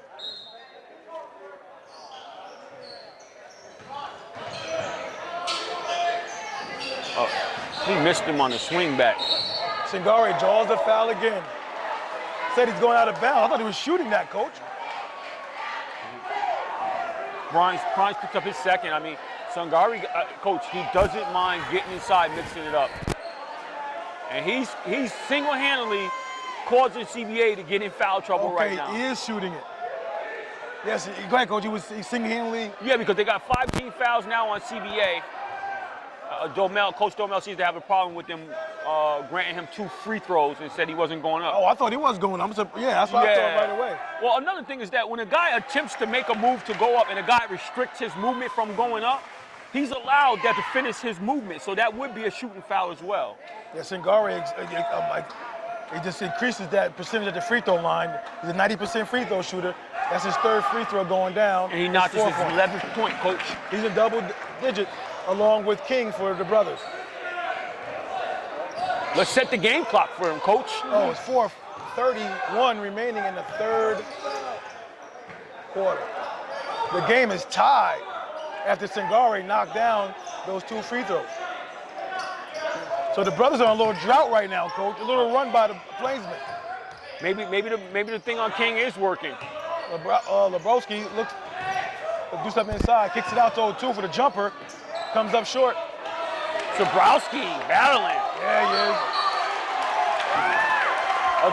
Oh, he missed him on the swing back. Singare draws the foul again. Said he's going out of bounds. I thought he was shooting that, coach. Prime picked up his second. I mean, Sangari, coach, he doesn't mind getting inside, mixing it up. And he's single-handedly causing CBA to get in foul trouble right now. Okay, he is shooting it. Yes, go ahead, coach. He's single-handedly. Yeah, because they got 5 team fouls now on CBA. Coach Domel seems to have a problem with them granting him 2 free throws and said he wasn't going up. Oh, I thought he was going up. Yeah, that's what I thought right away. Well, another thing is that when a guy attempts to make a move to go up and a guy restricts his movement from going up, he's allowed that to finish his movement. So that would be a shooting foul as well. Yeah, Singare, he just increases that percentage at the free throw line. He's a 90% free throw shooter. That's his 3rd free throw going down. And he knocked his 11th point, coach. He's in double digit along with King for the brothers. Let's set the game clock for him, coach. Oh, it's 4:31 remaining in the third quarter. The game is tied after Singare knocked down those 2 free throws. So the brothers are on a little drought right now, coach. A little run by the Plainsmen. Maybe the thing on King is working. Lebrowski looks to do something inside, kicks it out to O2 for the jumper, comes up short. Zabrowski battling. Yeah, he is.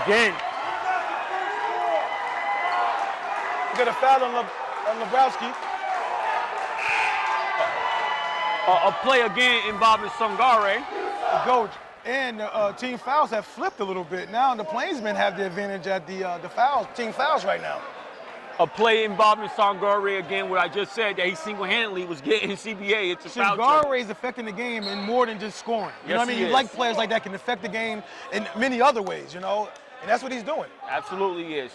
Again. We got a foul on Lebrowski. A play again involving Sangare. Coach, And team fouls have flipped a little bit. Now the Plainsmen have the advantage at the fouls, team fouls right now. A play involving Sangare again, what I just said, that he single-handedly was getting CBA. It's a foul trouble. Sangare is affecting the game in more than just scoring. You know what I mean? he You is. like players like that can affect the game in many other ways, you know? And that's what he's doing. Absolutely is.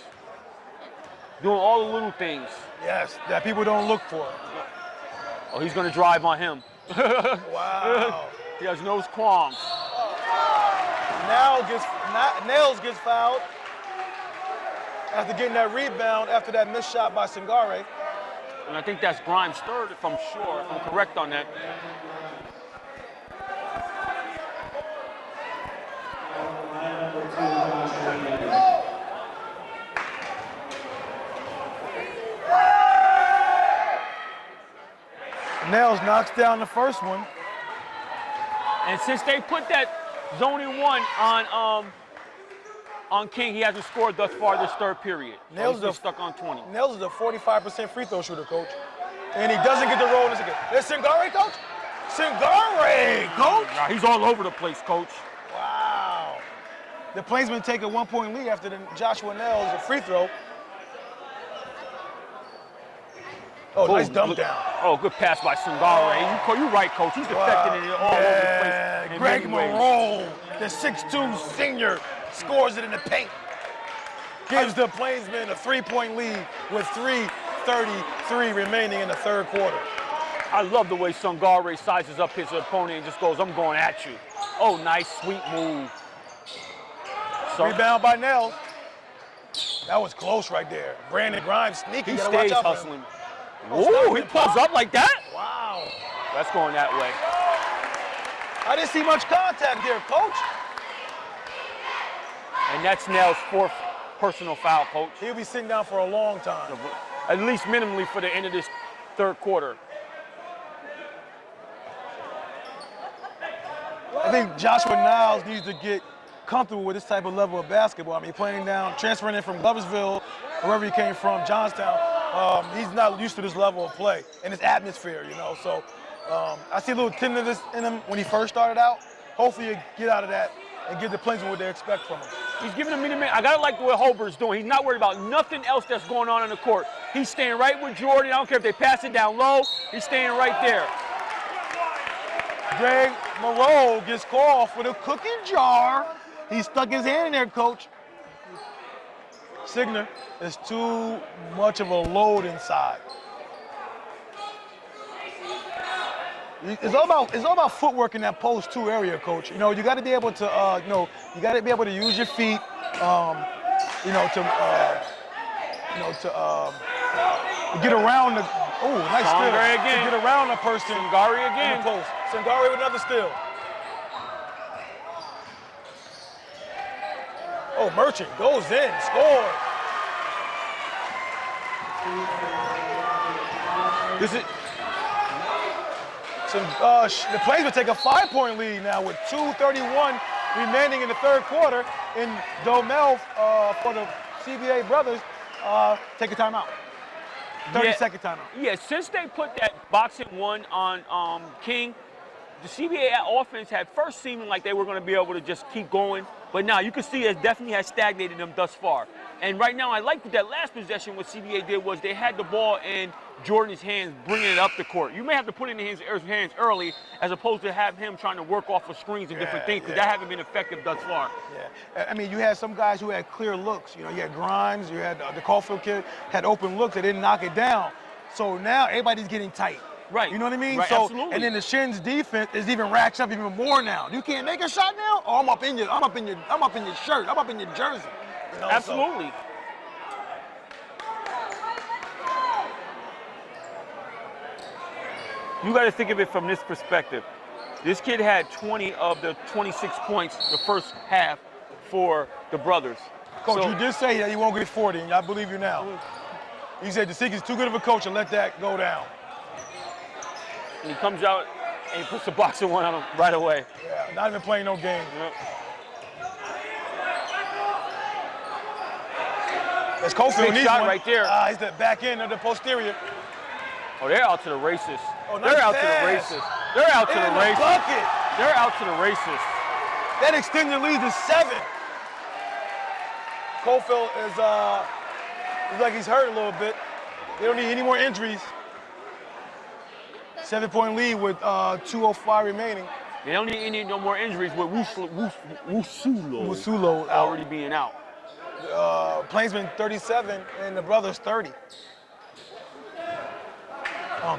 Doing all the little things. Yes, that people don't look for. Oh, he's going to drive on him. Wow. He has no qualms. Nails gets fouled after getting that rebound after that missed shot by Sangare. And I think that's Grimes' third, if I'm sure, if I'm correct on that. Nails knocks down the first one. And since they put that zoning one on King, he hasn't scored thus far this third period. So he's been stuck on 20. Nails is a 45% free throw shooter, coach. And he doesn't get the roll in this game. There's Sangare, coach? Sangare, coach? Nah, he's all over the place, coach. Wow. The Plainsmen take a 1-point lead after the Joshua Nails free throw. Oh, nice dump down. Oh, good pass by Sangare. You're right, coach. He's defecting it all over the place. in Greg many ways. Monroe, the 6'2 senior, scores it in the paint. Gives the Plainsmen a 3-point lead with 3:33 remaining in the third quarter. I love the way Sangare sizes up his opponent and just goes, I'm going at you. Oh, nice, sweet move. Rebound by Nails. That was close right there. Brandon Grimes sneaky. He Gotta stays watch out for him. hustling. Ooh, he pulls up like that? Wow. That's going that way. I didn't see much contact there, coach. And that's Nails' fourth personal foul, coach. He'll be sitting down for a long time. At least minimally for the end of this third quarter. I think Joshua Niles needs to get comfortable with this type of level of basketball. I mean, playing down, transferring in from Gloversville, wherever he came from, Johnstown. He's not used to this level of play and this atmosphere, you know. So I see a little tenderness in him when he first started out. Hopefully he'll get out of that and give the Plainsmen what they expect from him. He's giving him minute. I gotta like what Holbert's doing. He's not worried about nothing else that's going on the court. He's staying right with Jordan. I don't care if they pass it down low. He's staying right there. Greg Monroe gets called for the cookie jar. He stuck his hand in there, coach. Signer is too much of a load inside. It's all about footwork in that post 2 area, coach. You know, you got to be able to, you got to be able to use your feet, to get around the. Oh, nice steal. Again. To get around a person. Sangare again. In the post. Sangare with another steal. Oh, Merchant goes in, scores. This is. The Plainsmen take a 5-point lead now with 2:31 remaining in the third quarter. And Domel for the CBA brothers take a timeout. 30-second timeout. Yeah, since they put that boxing one on King, the CBA offense had first seeming like they were going to be able to just keep going. But now you can see it definitely has stagnated them thus far. And right now I like what that last possession what CBA did was they had the ball in Jordan's hands bringing it up the court. You may have to put it in his hands early as opposed to have him trying to work off of screens and different things because that haven't been effective thus far. Yeah, I mean, you had some guys who had clear looks. You know, you had Grimes, you had the Caulfield kid had open looks. They didn't knock it down. So now everybody's getting tight. Right. You know what I mean? Right, so, absolutely. and then the Shen's defense is even racked up even more now. You can't make a shot now? Oh, I'm up in your shirt. I'm up in your jersey. You know, Absolutely. You got to think of it from this perspective. This kid had 20 of the 26 points the first half for the brothers. Coach, So- you did say that you won't get 40, and I believe you now. You said DeSickey's too good of a coach and let that go down. And he comes out and he puts the boxing one on him right away. Yeah, not even playing no game. Yep. That's Caulfield Big needs shot one. right there. He's the back end of the posterior. Oh, they're out to the races. Oh, nice They're out to pass. the races. They're out to In the the races. bucket. They're out to the races. That extends the lead to 7. Cofield is looks like he's hurt a little bit. They don't need any more injuries. 7-point lead with 2:05 remaining. They don't need no more injuries with Wusulo already being out. Plainsmen 37 and the Brothers 30.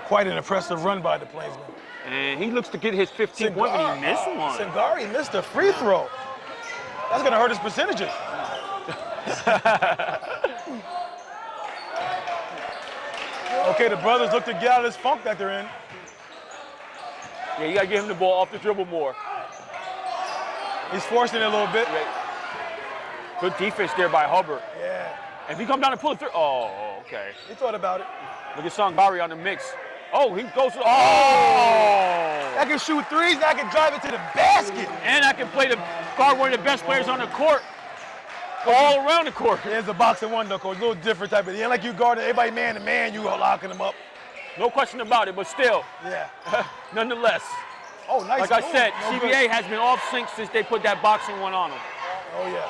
Quite an impressive run by the Plainsmen. And he looks to get his 15th point, but he missed one. Singari missed a free throw. That's going to hurt his percentages. Okay, the Brothers look to get out of this funk that they're in. Yeah, you got to get him the ball off the dribble more. He's forcing it a little bit. Good defense there by Hubbard. Yeah. And if he comes down and pull it through, oh, okay. He thought about it. Look at Sangari on the mix. Oh, he goes to, I can shoot threes, and I can drive it to the basket. And I can play the guard one of the best players on the court. All around the court. Yeah, it's a boxing one, though, Coach. A little different type of thing. Like you guarding everybody man to man, you are locking them up. No question about it, but still. Yeah. Nonetheless. Oh, nice. Like I said, No CBA good. has been off sync since they put that boxing one on him. Oh, yeah.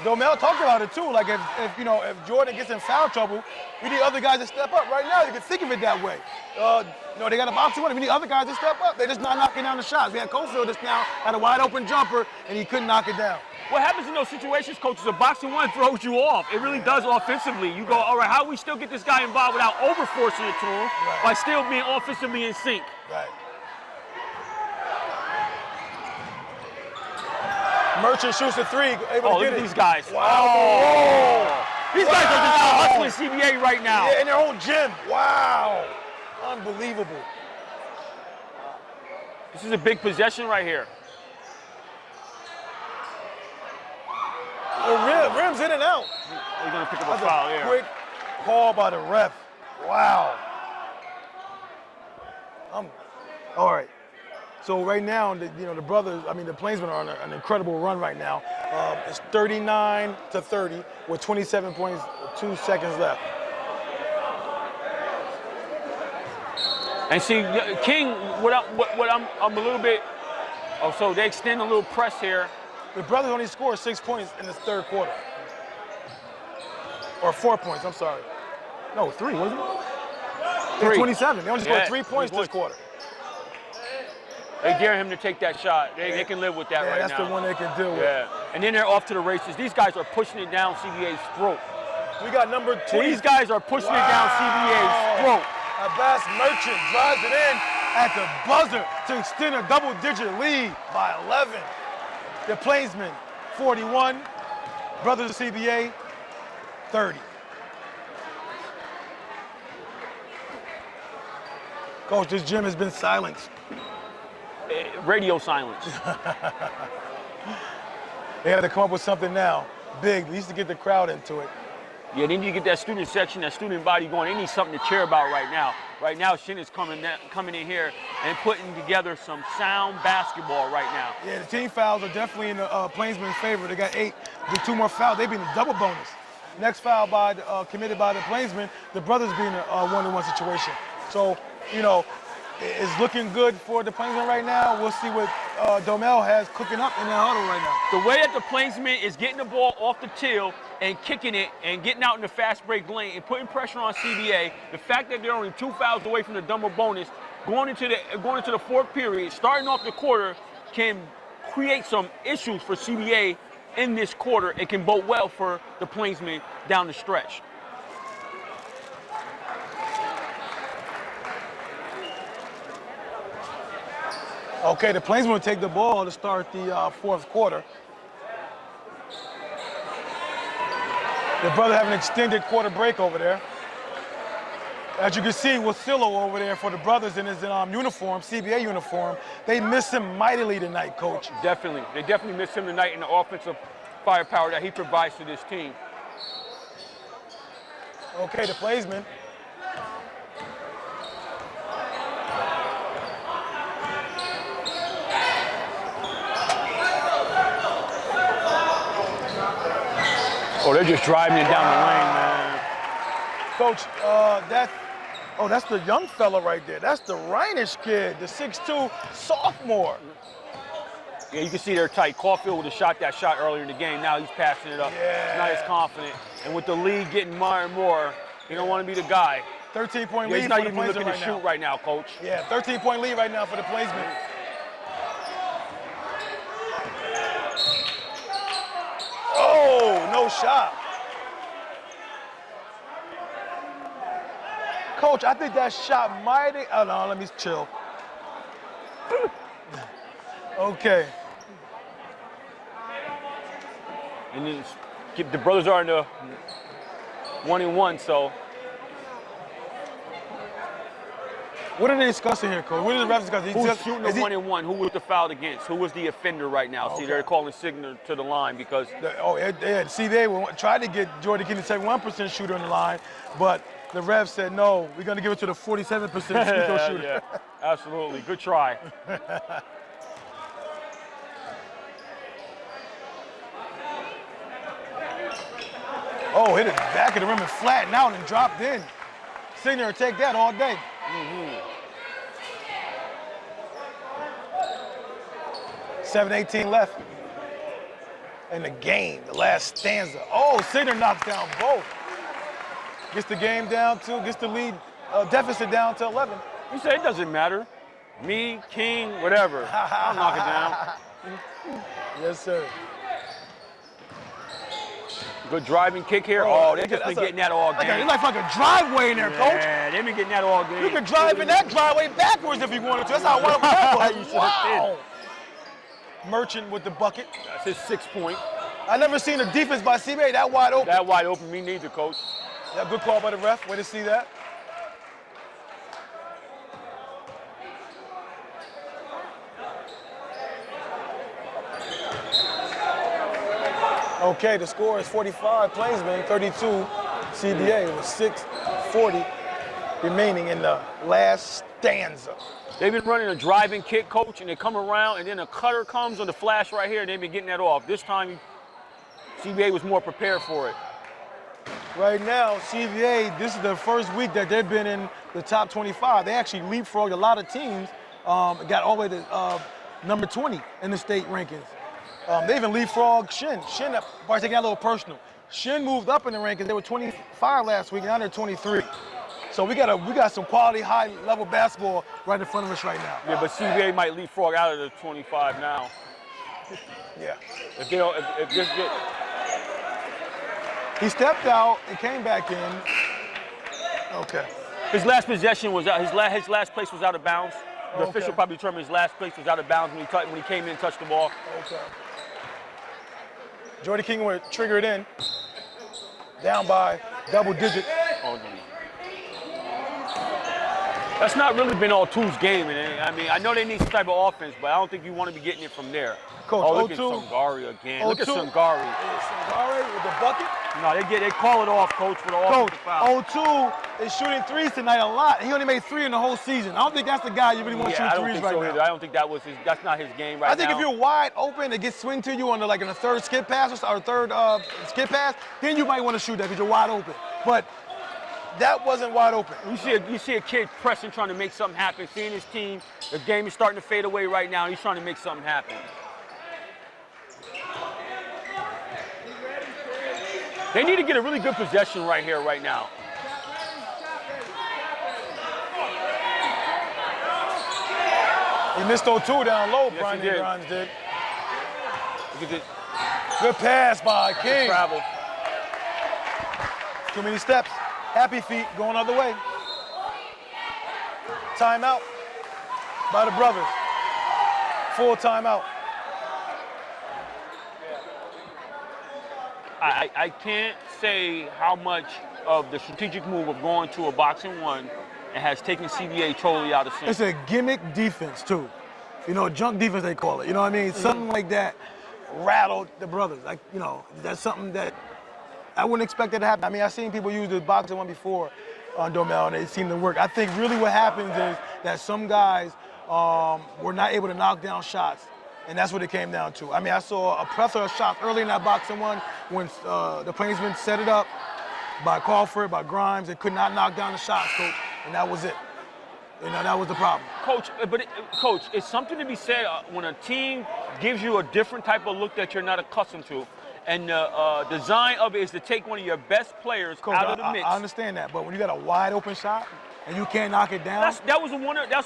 Domel talked about it, too. Like, if Jordan gets in foul trouble, we need other guys to step up. Right now, you can think of it that way. They got a boxing one. We need other guys to step up. They're just not knocking down the shots. We had Cofield just now had a wide open jumper, and he couldn't knock it down. What happens in those situations, coach, is a boxing one throws you off. It really does offensively. You go, all right, how do we still get this guy involved without over-forcing it to him by still being offensively in sync? Right. Merchant shoots a 3, able to Look get at it. these guys. Wow. These guys are just out hustling CBA right now. Yeah, in their own gym. Wow. Unbelievable. This is a big possession right here. The rim's in and out. They're going to pick up a That's foul a here. quick call by the ref. Wow. All right. So right now, the Brothers, the Plainsmen are on an incredible run right now. It's 39-30 with 27.2 seconds left. And see, King, what I'm a little bit. Oh, so they extend a little press here. The Brothers only scored 6 points in this third quarter. Or 4 points, I'm sorry. No, 3, wasn't it? 3. 27. They only scored 3 points this quarter. They dare him to take that shot. They can live with that right now. That's the one they can deal with. Yeah. And then they're off to the races. These guys are pushing it down CBA's throat. We got number 20. So these guys are pushing it down CBA's throat. Abbas Merchant drives it in at the buzzer to extend a double-digit lead by 11. The Plainsmen, 41. Brothers of CBA, 30. Coach, this gym has been silenced. Radio silence. They had to come up with something now, big, at least to get the crowd into it. Yeah, they need to get that student section, that student body going. They need something to cheer about right now. Right now, Shen is coming in here and putting together some sound basketball right now. Yeah, the team fouls are definitely in the Plainsmen's favor. They got 8. Get 2 more fouls. They've been a double bonus. Next foul committed by the Plainsmen, the Brothers being a one-on-one situation. So, it's looking good for the Plainsmen right now. We'll see what Domel has cooking up in that huddle right now. The way that the Plainsmen is getting the ball off the till and kicking it and getting out in the fast break lane and putting pressure on CBA, the fact that they're only 2 fouls away from the double bonus, going into the fourth period, starting off the quarter, can create some issues for CBA in this quarter. It can bode well for the Plainsmen down the stretch. Okay, the Plainsmen will take the ball to start the fourth quarter. The Brothers have an extended quarter break over there. As you can see, Wasilo over there for the Brothers in his uniform, CBA uniform. They miss him mightily tonight, Coach. Definitely. They definitely miss him tonight in the offensive firepower that he provides to this team. Okay, the Plainsmen. Oh, they're just driving it down the lane, man. Coach, that's the young fella right there. That's the Reinish kid, the 6'2" sophomore. Yeah, you can see they're tight. Caulfield would have shot that shot earlier in the game. Now he's passing it up. Yeah. He's not as confident. And with the lead getting more and more, he don't want to be the guy. 13-point Yeah, lead he's not for the even Plainsmen looking to shoot right now, Coach. Yeah, 13-point lead right now for the Plainsmen. Oh, no shot. Coach, I think that shot might have, oh no, let me chill. Okay. And then the brothers are in the 1-1, so. What are they discussing here, Coach? What are the refs discussing? Who's shooting the 1-1? Who was the fouled against? Who was the offender right now? Okay. See, they're calling signal to the line because. CBA tried to get Jordan King to 71% shooter on the line, but the refs said, no, we're going to give it to the 47% free throw shooter. Yeah, absolutely. Good try. Oh, hit it back of the rim and flattened out and dropped in. Signer take that all day. 7:18 left in the game, the last stanza. Oh, Signer knocks down both. Gets the game down to, gets the lead deficit down to 11. You say it doesn't matter. Me, King, whatever. I'll knock it down. Yes, sir. Good driving kick here. Oh, they've just been getting that all game. It's like a driveway in there, Coach. Yeah, they've been getting that all game. You could drive in that driveway backwards if you wanted to. That's how one that was. You sure did. Merchant with the bucket. That's his 6 point. I never seen a defense by CBA that wide open. That wide open, me neither, Coach. Yeah, good call by the ref. Way to see that. Okay, the score is 45 Plainsmen, 32 CBA with 6:40 remaining in the last stanza. They've been running a driving kick, Coach, and they come around, and then a cutter comes on the flash right here, and they've been getting that off. This time, CBA was more prepared for it. Right now, CBA, this is the first week that they've been in the top 25. They actually leapfrogged a lot of teams, got all the way to number 20 in the state rankings. They even leapfrogged Shen. Shen, by taking that a little personal. Shen moved up in the rankings. They were 25 last week, and now they're 23. So we got some quality, high-level basketball right in front of us right now. Yeah, but CBA might leapfrog out of the 25 now. Yeah. If they don't, if this get. He stepped out and came back in. Okay. His last possession was out. His last place was out of bounds. The Okay. official probably determined his last place was out of bounds when he came in and touched the ball. Okay. Jordan King would trigger it in. Down by double digits. Oh, that's not really been all Two's game. And I mean, I know they need some type of offense, but I don't think you want to be getting it from there. Coach, oh, look at 0-2. Sangari again. Look at 0-2. Sangari. Sangari with the bucket. No, they call it off, Coach, for the Coach, offensive foul. 0-2 is shooting threes tonight a lot. He only made 3 in the whole season. I don't think that's the guy you really want to shoot I don't threes think right so now. either. I don't think that's not his game right now. I think if you're wide open, it gets swing to you on in a third skip pass or third skip pass, then you might want to shoot that because you're wide open. But that wasn't wide open. You see a kid pressing, trying to make something happen, seeing his team. The game is starting to fade away right now. He's trying to make something happen. They need to get a really good possession right here, right now. He missed 0-2 down low, Yes, Brian he did. Grimes did. Look at this. Good pass by King. Travel. Too many steps. Happy feet going other way. Timeout by the brothers. Full timeout. I can't say how much of the strategic move of going to a boxing one and has taken CBA totally out of sync. It's a gimmick defense too. You know, junk defense they call it. You know what I mean? Something like that rattled the brothers. Like, you know, that's something that I wouldn't expect that to happen. I mean, I've seen people use the boxing one before on Domel and it seemed to work. I think really what happens is that some guys were not able to knock down shots. And that's what it came down to. I mean, I saw a plethora of shots early in that boxing one when the Plainsmen set it up by Crawford, by Grimes. They could not knock down the shots, Coach, and that was it. You know, that was the problem. Coach, Coach, it's something to be said when a team gives you a different type of look that you're not accustomed to. And the design of it is to take one of your best players Coach, out of the mix. I understand that, but when you got a wide open shot and you can't knock it down. That's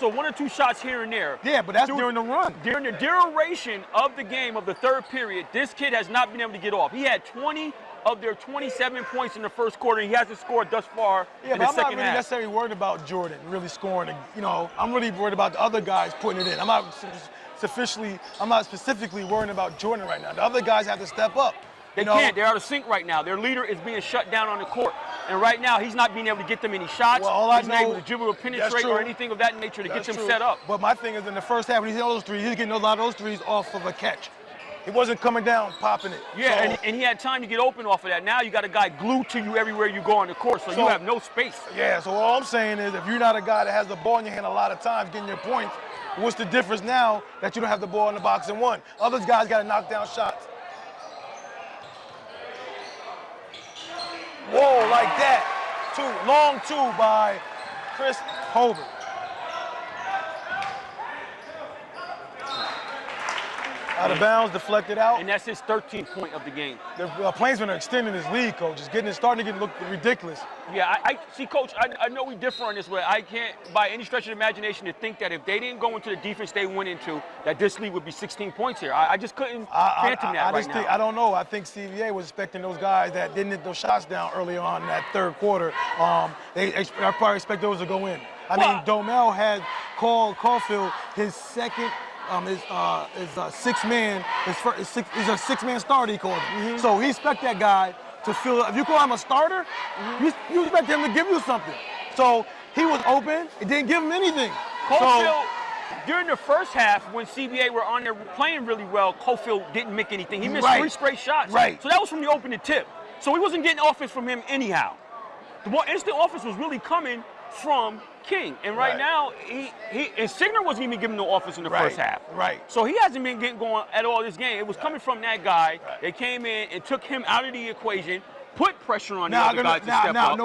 a one or two shots here and there. Yeah, but that's during the run. During the duration of the game of the third period, this kid has not been able to get off. He had 20 of their 27 points in the first quarter. He hasn't scored thus far in the second half. I'm not really necessarily worried about Jordan really scoring. You know, I'm really worried about the other guys putting it in. I'm not specifically worrying about Jordan right now. The other guys have to step up. They can't. They're out of sync right now. Their leader is being shut down on the court. And right now, he's not being able to get them any shots. Well, he's not able to dribble or penetrate or anything of that nature to get them set up. But my thing is, in the first half, when he's hitting those threes, he's getting a lot of those threes off of a catch. He wasn't coming down, popping it. Yeah, and he had time to get open off of that. Now you got a guy glued to you everywhere you go on the court, so you have no space. Yeah, so all I'm saying is, if you're not a guy that has the ball in your hand a lot of times, getting your points, what's the difference now that you don't have the ball in the box and one? Other guys got to knock down shots. Whoa, like that. Long two by Chris Holbert. Out of bounds, deflected out. And that's his 13th point of the game. The Plainsmen are extending this lead, Coach. It's starting to look ridiculous. Yeah, I see, Coach, I know we differ on this, but I can't, by any stretch of imagination, to think that if they didn't go into the defense they went into, that this lead would be 16 points here. I just couldn't phantom that right now. I don't know. I think CBA was expecting those guys that didn't hit those shots down early on in that third quarter. I probably expect those to go in. I mean, Domel had called Caulfield his second six-man starter, he called him. So he expect that guy to fill. If you call him a starter, you expect him to give you something. So he was open. It didn't give him anything. Caulfield, during the first half, when CBA were on there playing really well, Caulfield didn't make anything. He missed 3 straight shots. Right. So that was from the open to tip. So he wasn't getting offense from him anyhow. The more instant offense was really coming from King. And right now, and Signer wasn't even giving no offense in the first half. Right. So he hasn't been getting going at all this game. It was coming from that guy. They came in and took him out of the equation, put pressure on the other guys to step up.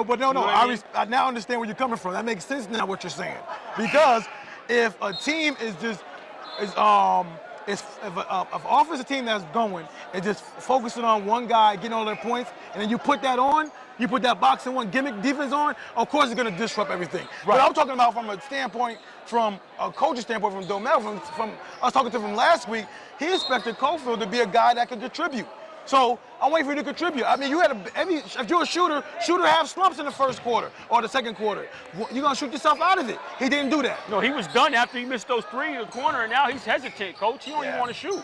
I now understand where you're coming from. That makes sense now what you're saying. Because if a team is just if an offensive team that's going and just focusing on one guy getting all their points, and then you put that on, you put that box and one gimmick defense on, of course it's going to disrupt everything. Right. But I'm talking about from a standpoint, from a coach's standpoint, from Domel, from us talking to him last week, he expected Caulfield to be a guy that could contribute. So I'm waiting for you to contribute. I mean, if you're a shooter have slumps in the first quarter or the second quarter. You're going to shoot yourself out of it. He didn't do that. No, he was done after he missed those 3 in the corner, and now he's hesitant, Coach. He don't even want to shoot.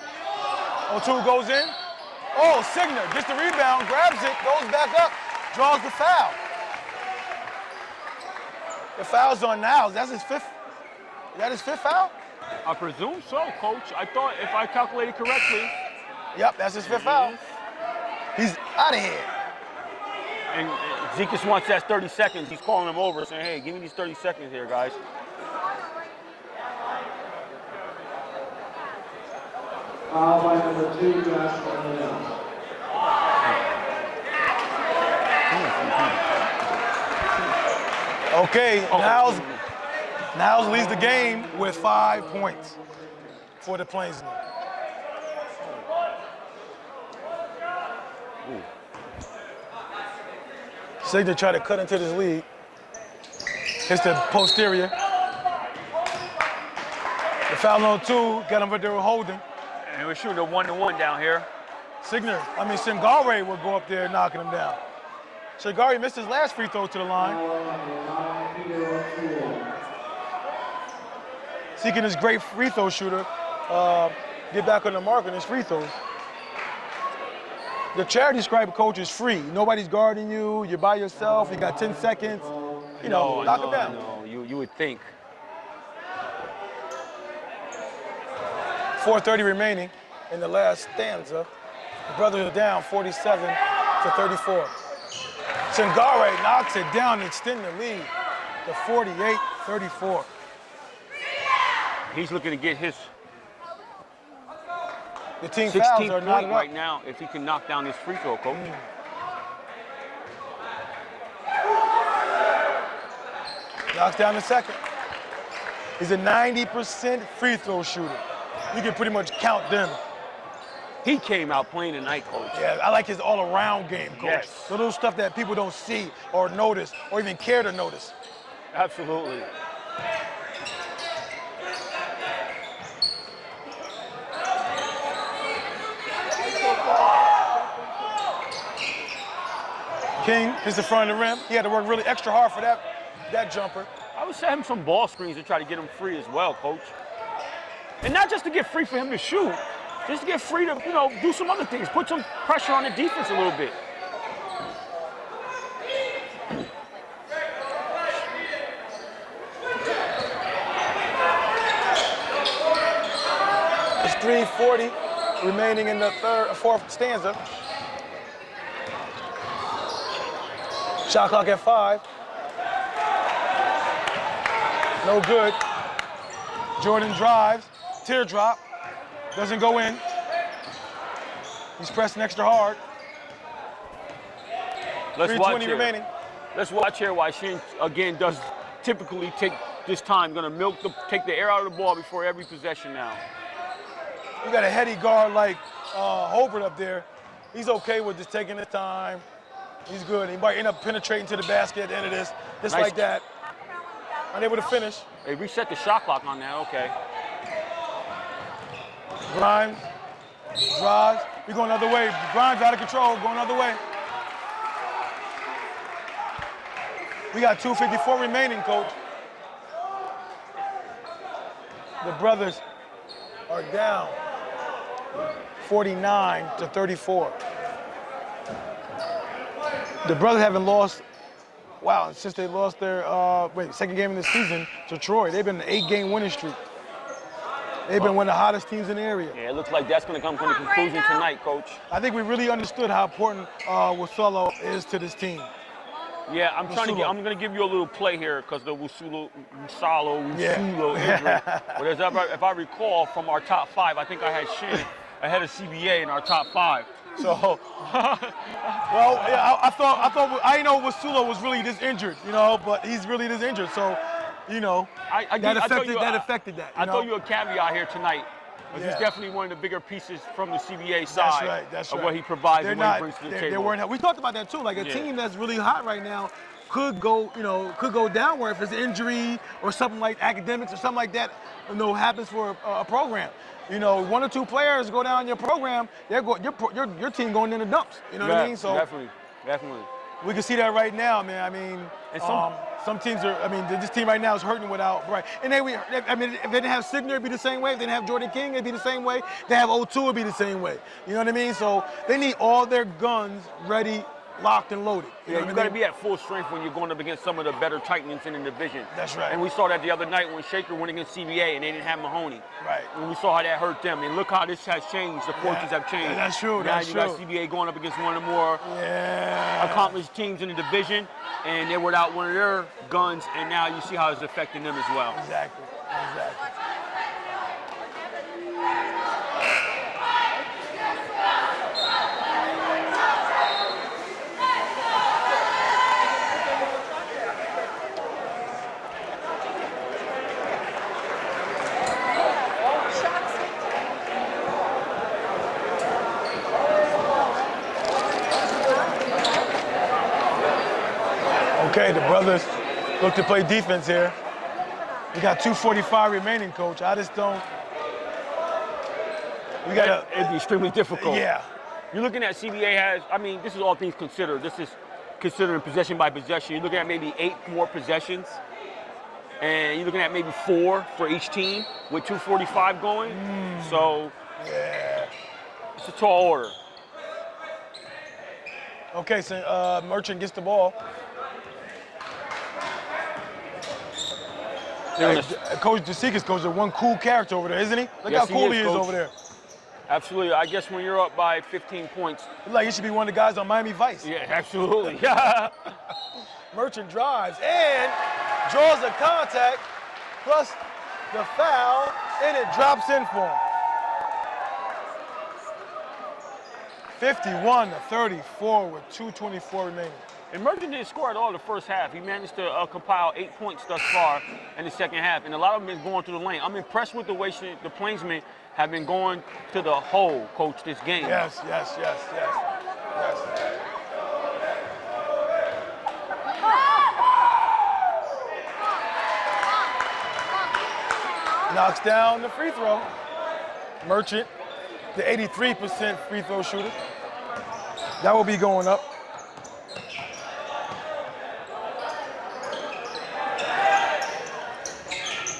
O'Toole goes in. Oh, Signer gets the rebound, grabs it, goes back up, draws the foul. The foul's on Niles. That's his fifth. Is that his 5th foul? I presume so, Coach. I thought, if I calculated correctly. Yep, that's his 5th foul. He's out of here. And Zekas wants that 30 seconds. He's calling him over, saying, hey, give me these 30 seconds here, guys. Foul by number 2, Josh Shenendehowa. Okay, Niles leads the game with 5 points for the Plainsmen. Signer tried to cut into this lead. Hits the posterior. The foul on 2, got him right there holding. And we're shooting a 1-to-1 down here. Singare will go up there knocking him down. Singare missed his last free throw to the line. Seeking his great free throw shooter, get back on the mark on his free throws. The charity stripe, Coach, is free. Nobody's guarding you. You're by yourself. You got 10 seconds. Knock him down. No, you would think. 4:30 remaining in the last stanza. The Brothers are down 47-34. Singare knocks it down and extend the lead to 48-34. He's looking to get his the team fouls are 16th not point right now if he can knock down this free throw, Coach. Knocks down the second. He's a 90% free throw shooter. You can pretty much count them. He came out playing tonight, Coach. Yeah, I like his all-around game, Coach. Yes. The little stuff that people don't see or notice or even care to notice. Absolutely. King hits the front of the rim. He had to work really extra hard for that jumper. I would send him some ball screens to try to get him free as well, Coach. And not just to get free for him to shoot, just to get free to, do some other things. Put some pressure on the defense a little bit. It's 3:40 remaining in the fourth stanza. Shot clock at 5. No good. Jordan drives, teardrop, doesn't go in. He's pressing extra hard. Let's watch 3:20 here. remaining. Let's watch here why Shen, again, does typically take this time. Going to take the air out of the ball before every possession now. You got a heady guard like Hobart up there. He's okay with just taking his time. He's good. He might end up penetrating to the basket at the end of this, just Nice. like that. Unable to finish. They reset the shot clock on that, okay. Grimes drives. We go another way. Grimes out of control, going another way. We got 2:54 remaining, Coach. The brothers are down 49-34. The brothers haven't lost, since they lost their second game of the season to Troy. They've been an 8-game winning streak. They've been one of the hottest teams in the area. Yeah, it looks like that's going to come to the conclusion tonight, Coach. I think we really understood how important Wasolo is to this team. Yeah, I'm going to give you a little play here because the Wusulo injury. But if I recall from our top 5, I think I had Shen ahead of CBA in our top 5. So, I thought I know Wasulo was really this injured, but he's really this injured. So, that affected that. I throw you a caveat here tonight. Yeah. He's definitely one of the bigger pieces from the CBA side of what he provides and what he brings to the table. We talked about that too. Like a team that's really hot right now could go downward if it's injury or something like academics or something like that. Happens for a program. 1 or 2 players go down your program, your team going in the dumps. You know what I mean? So definitely. We can see that right now, man. I mean, some teams are. I mean, this team right now is hurting without Bright. And if they didn't have Signer, it'd be the same way. If they didn't have Jordan King, it'd be the same way. If they have O2, it'd be the same way. You know what I mean? So they need all their guns ready, locked and loaded. You got to be at full strength when you're going up against some of the better Titans in the division. That's right. And we saw that the other night when Shaker went against CBA and they didn't have Mahoney. Right. And we saw how that hurt them. And look how this has changed. The fortunes have changed. That's true. Now you got CBA going up against one of the more accomplished teams in the division, and they're without one of their guns, and now you see how it's affecting them as well. Exactly. Okay, the brothers look to play defense here. We got 2:45 remaining, Coach. I just don't. It'd be extremely difficult. Yeah. You're looking at CBA has, this is all things considered. This is considering possession by possession. You're looking at maybe 8 more possessions. And you're looking at maybe 4 for each team with 2:45 going. So it's a tall order. Okay, so Merchant gets the ball. Coach DeSica's coach is one cool character over there, isn't he? Look how cool he is over there. Absolutely. I guess when you're up by 15 points. Like he should be one of the guys on Miami Vice. Yeah, absolutely. Merchant drives and draws the contact, plus the foul, and it drops in for him. 51-34 with 2:24 remaining. And Merton didn't score at all the first half. He managed to compile 8 points thus far in the second half, and a lot of them been going through the lane. I'm impressed with the way the Plainsmen have been going to the hole, Coach, this game. Yes. Knocks down the free throw. Merchant, the 83% free throw shooter. That will be going up.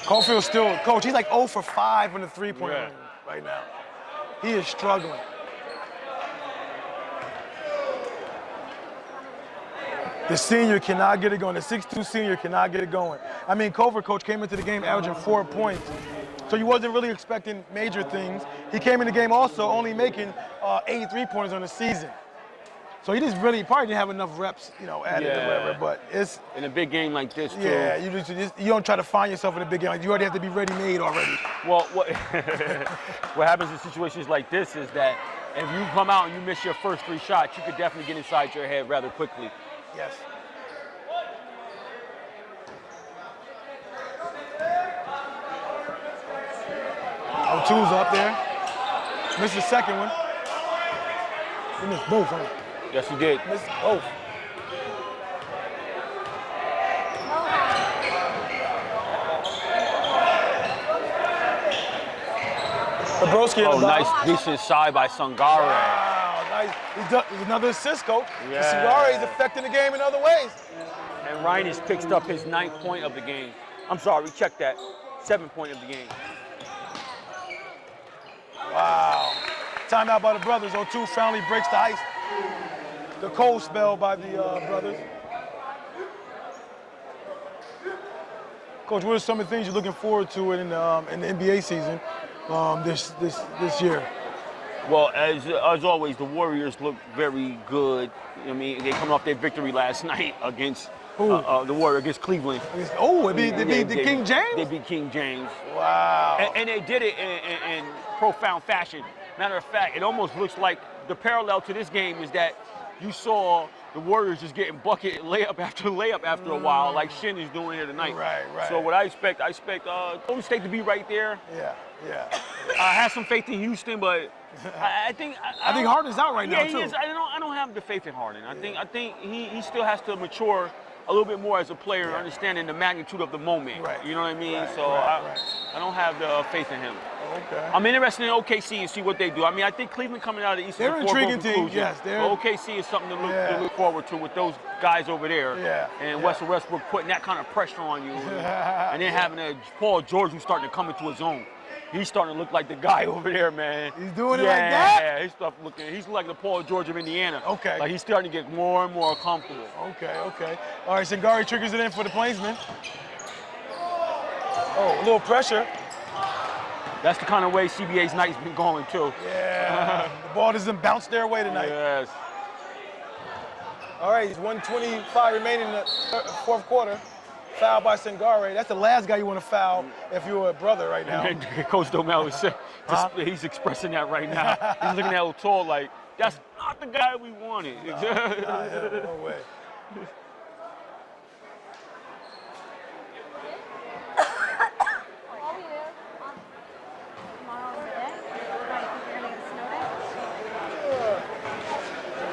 Caulfield's still, Coach, he's like 0 for 5 in the three-point range right now. He is struggling. The senior cannot get it going. The 6'2" senior cannot get it going. I mean, Culver, Coach, came into the game averaging 4 points. So you wasn't really expecting major things. He came in the game also only making 83 pointers on the season. So he just really probably didn't have enough reps, added or whatever. But it's in a big game like this, too. Yeah, you don't try to find yourself in a big game. Like, you already have to be ready-made already. Well, what happens in situations like this is that if you come out and you miss your first 3 shots, you could definitely get inside your head rather quickly. Yes. O2's up there. Missed the second one. He missed both, huh? Yes, he did. Missed both. Broski. Oh, nice decent side by Sangare. Wow, nice. He's another assist, Coach. Yeah. Sangare is affecting the game in other ways. And Ryan has picked up his 9th point of the game. I'm sorry, check that. 7th point of the game. Wow. Timeout by the brothers. O2 finally breaks the ice. The cold spell by the brothers. Coach, what are some of the things you're looking forward to in the NBA season this year? Well, as always, the Warriors look very good. I mean, they come off their victory last night against the Warriors against Cleveland. They beat King James? They beat King James. Wow. And they did it in profound fashion. Matter of fact, it almost looks like the parallel to this game is that you saw the Warriors just getting bucket layup after a while, like Shen is doing here tonight. Right. So what I expect Golden State to be right there. Yeah. I have some faith in Houston, but I think Harden's out right now too. He is. I don't have the faith in Harden. I think he still has to mature a little bit more as a player, understanding the magnitude of the moment. Right. You know what I mean? Right. I don't have the faith in him. Okay. I'm interested in OKC and see what they do. I mean, I think Cleveland coming out of the East is They're a an foregone intriguing team. conclusion. Yes, but OKC is something to look forward to with those guys over there. And Russell Westbrook putting that kind of pressure on you, and then having Paul George who's starting to come into his own. He's starting to look like the guy over there, man. He's doing it like that? Yeah, he's like the Paul George of Indiana. Okay. Like he's starting to get more and more comfortable. Okay. All right, Sangare triggers it in for the Plainsmen. Oh, a little pressure. That's the kind of way CBA's night's been going, too. Yeah. The ball doesn't bounce their way tonight. Yes. All right, it's 1:25 remaining in the fourth quarter. Foul by Sangare. That's the last guy you want to foul if you're a brother right now. Coach Domel is he's expressing that right now. He's looking at O'Toole like, that's not the guy we wanted. No way.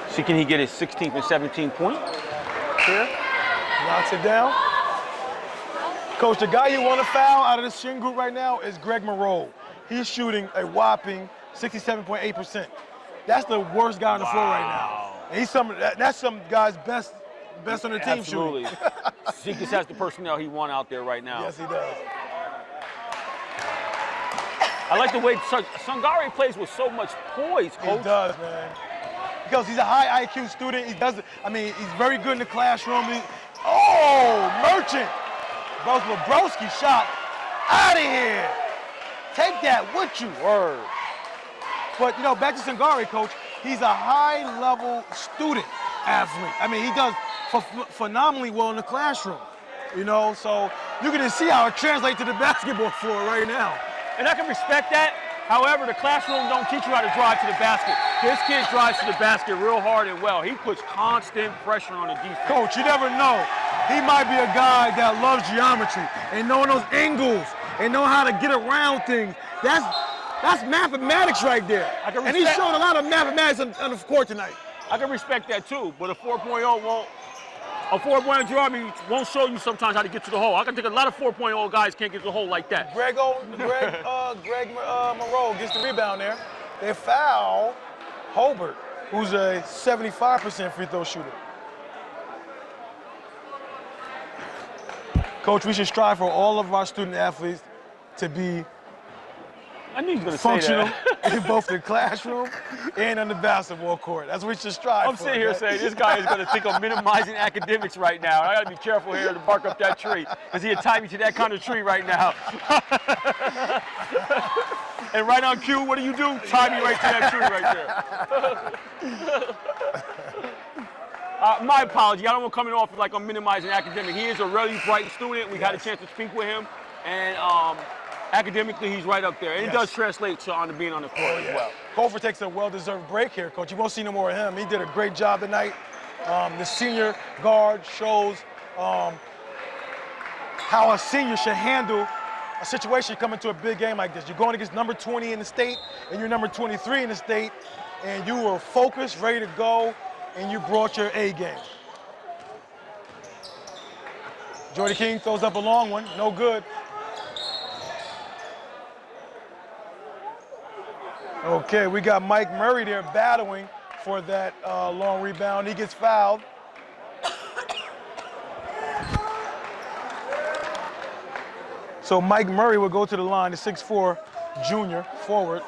See, can he get his 16th and 17th point here? Knocks it down. Coach, the guy you want to foul out of this Shin group right now is Greg Monroe. He's shooting a whopping 67.8%. That's the worst guy on the floor right now. And that's some guy's best on the team shooting. Absolutely. Zekas has the personnel he wants out there right now. Yes, he does. I like the way Sangare plays with so much poise, Coach. He does, man. Because he's a high IQ student. He's very good in the classroom. Merchant. Broski shot out of here. Take that with you. Word. But, back to Sangare, Coach, he's a high-level student athlete. I mean, he does phenomenally well in the classroom, so you can just see how it translates to the basketball floor right now. And I can respect that. However, the classroom don't teach you how to drive to the basket. This kid drives to the basket real hard and well. He puts constant pressure on the defense. Coach, you never know. He might be a guy that loves geometry and knowing those angles and know how to get around things. That's mathematics right there. And he showed a lot of mathematics on the court tonight. I can respect that too, but a 4.0 won't. A 4.0 draw won't show you sometimes how to get to the hole. I can think a lot of 4.0 guys can't get to the hole like that. Greg Monroe gets the rebound there. They foul Holbert, who's a 75% free throw shooter. Coach, we should strive for all of our student athletes to be I knew he was going to functional say that. in both the classroom and on the basketball court. That's what we should strive for. I'm sitting here saying this guy is going to think of minimizing academics right now. I got to be careful here to bark up that tree because he'll tie me to that kind of tree right now. And right on cue, what do? Tie me right to that tree right there. My apology. I don't want coming off like I'm minimizing academic. He is a really bright student. We got a chance to speak with him. And academically, he's right up there. And it does translate to being on the court as well. Cofer takes a well-deserved break here, Coach. You won't see no more of him. He did a great job tonight. The senior guard shows how a senior should handle a situation coming to a big game like this. You're going against number 20 in the state, and you're number 23 in the state, and you were focused, ready to go, and you brought your A game. Jordy King throws up a long one, no good. Okay, we got Mike Murray there battling for that long rebound. He gets fouled. So Mike Murray will go to the line, the 6'4" junior forward.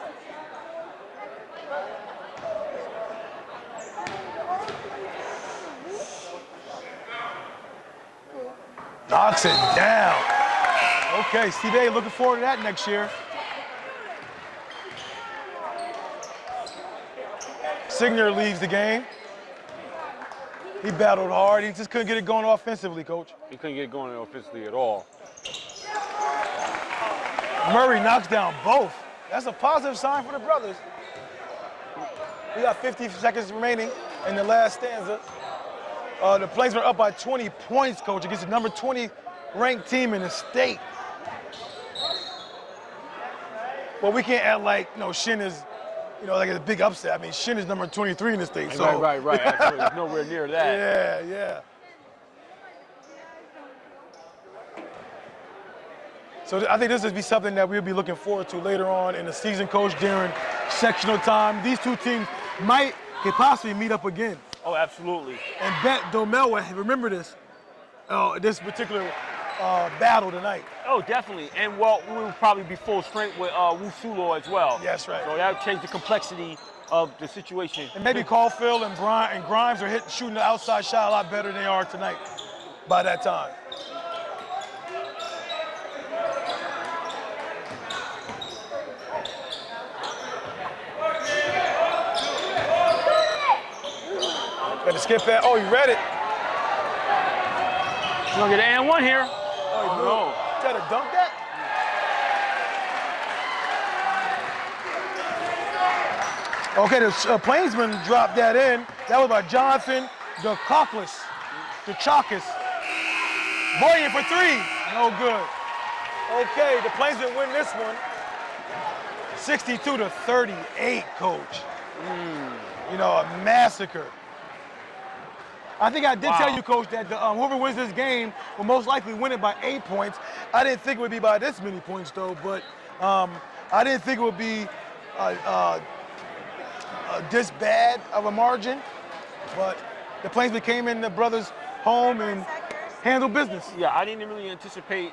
Knocks it down. Okay, CBA looking forward to that next year. Signer leaves the game. He battled hard. He just couldn't get it going offensively, Coach. He couldn't get it going offensively at all. Murray knocks down both. That's a positive sign for the brothers. We got 50 seconds remaining in the last stanza. The Plainsmen are up by 20 points, Coach, against the number 20 ranked team in the state. Well, we can't act like, Shen is, like a big upset. I mean, Shen is number 23 in the state. So. Right. Absolutely. It's nowhere near that. Yeah. So I think this would be something that we'll be looking forward to later on in the season, Coach, during sectional time. These two teams could possibly meet up again. Oh, absolutely. And Bet Domel, remember this particular battle tonight. Oh, definitely. And we will probably be full strength with Wusulo as well. Yes, right. So that would change the complexity of the situation. And maybe Caulfield and Grimes are shooting the outside shot a lot better than they are tonight by that time. Got to skip that. Oh, you read it. You're going to get an and one here. Oh, no. Try to dunk that? Okay, the Plainsmen dropped that in. That was by Jonathan DeChalkis. Boyer for three. No good. Okay, the Plainsmen win this one. 62-38, Coach. A massacre. I think I did tell you, Coach, that whoever wins this game will most likely win it by 8 points. I didn't think it would be by this many points, though, but I didn't think it would be this bad of a margin. But the Plainsmen came in the brothers' home and handled business. Yeah, I didn't really anticipate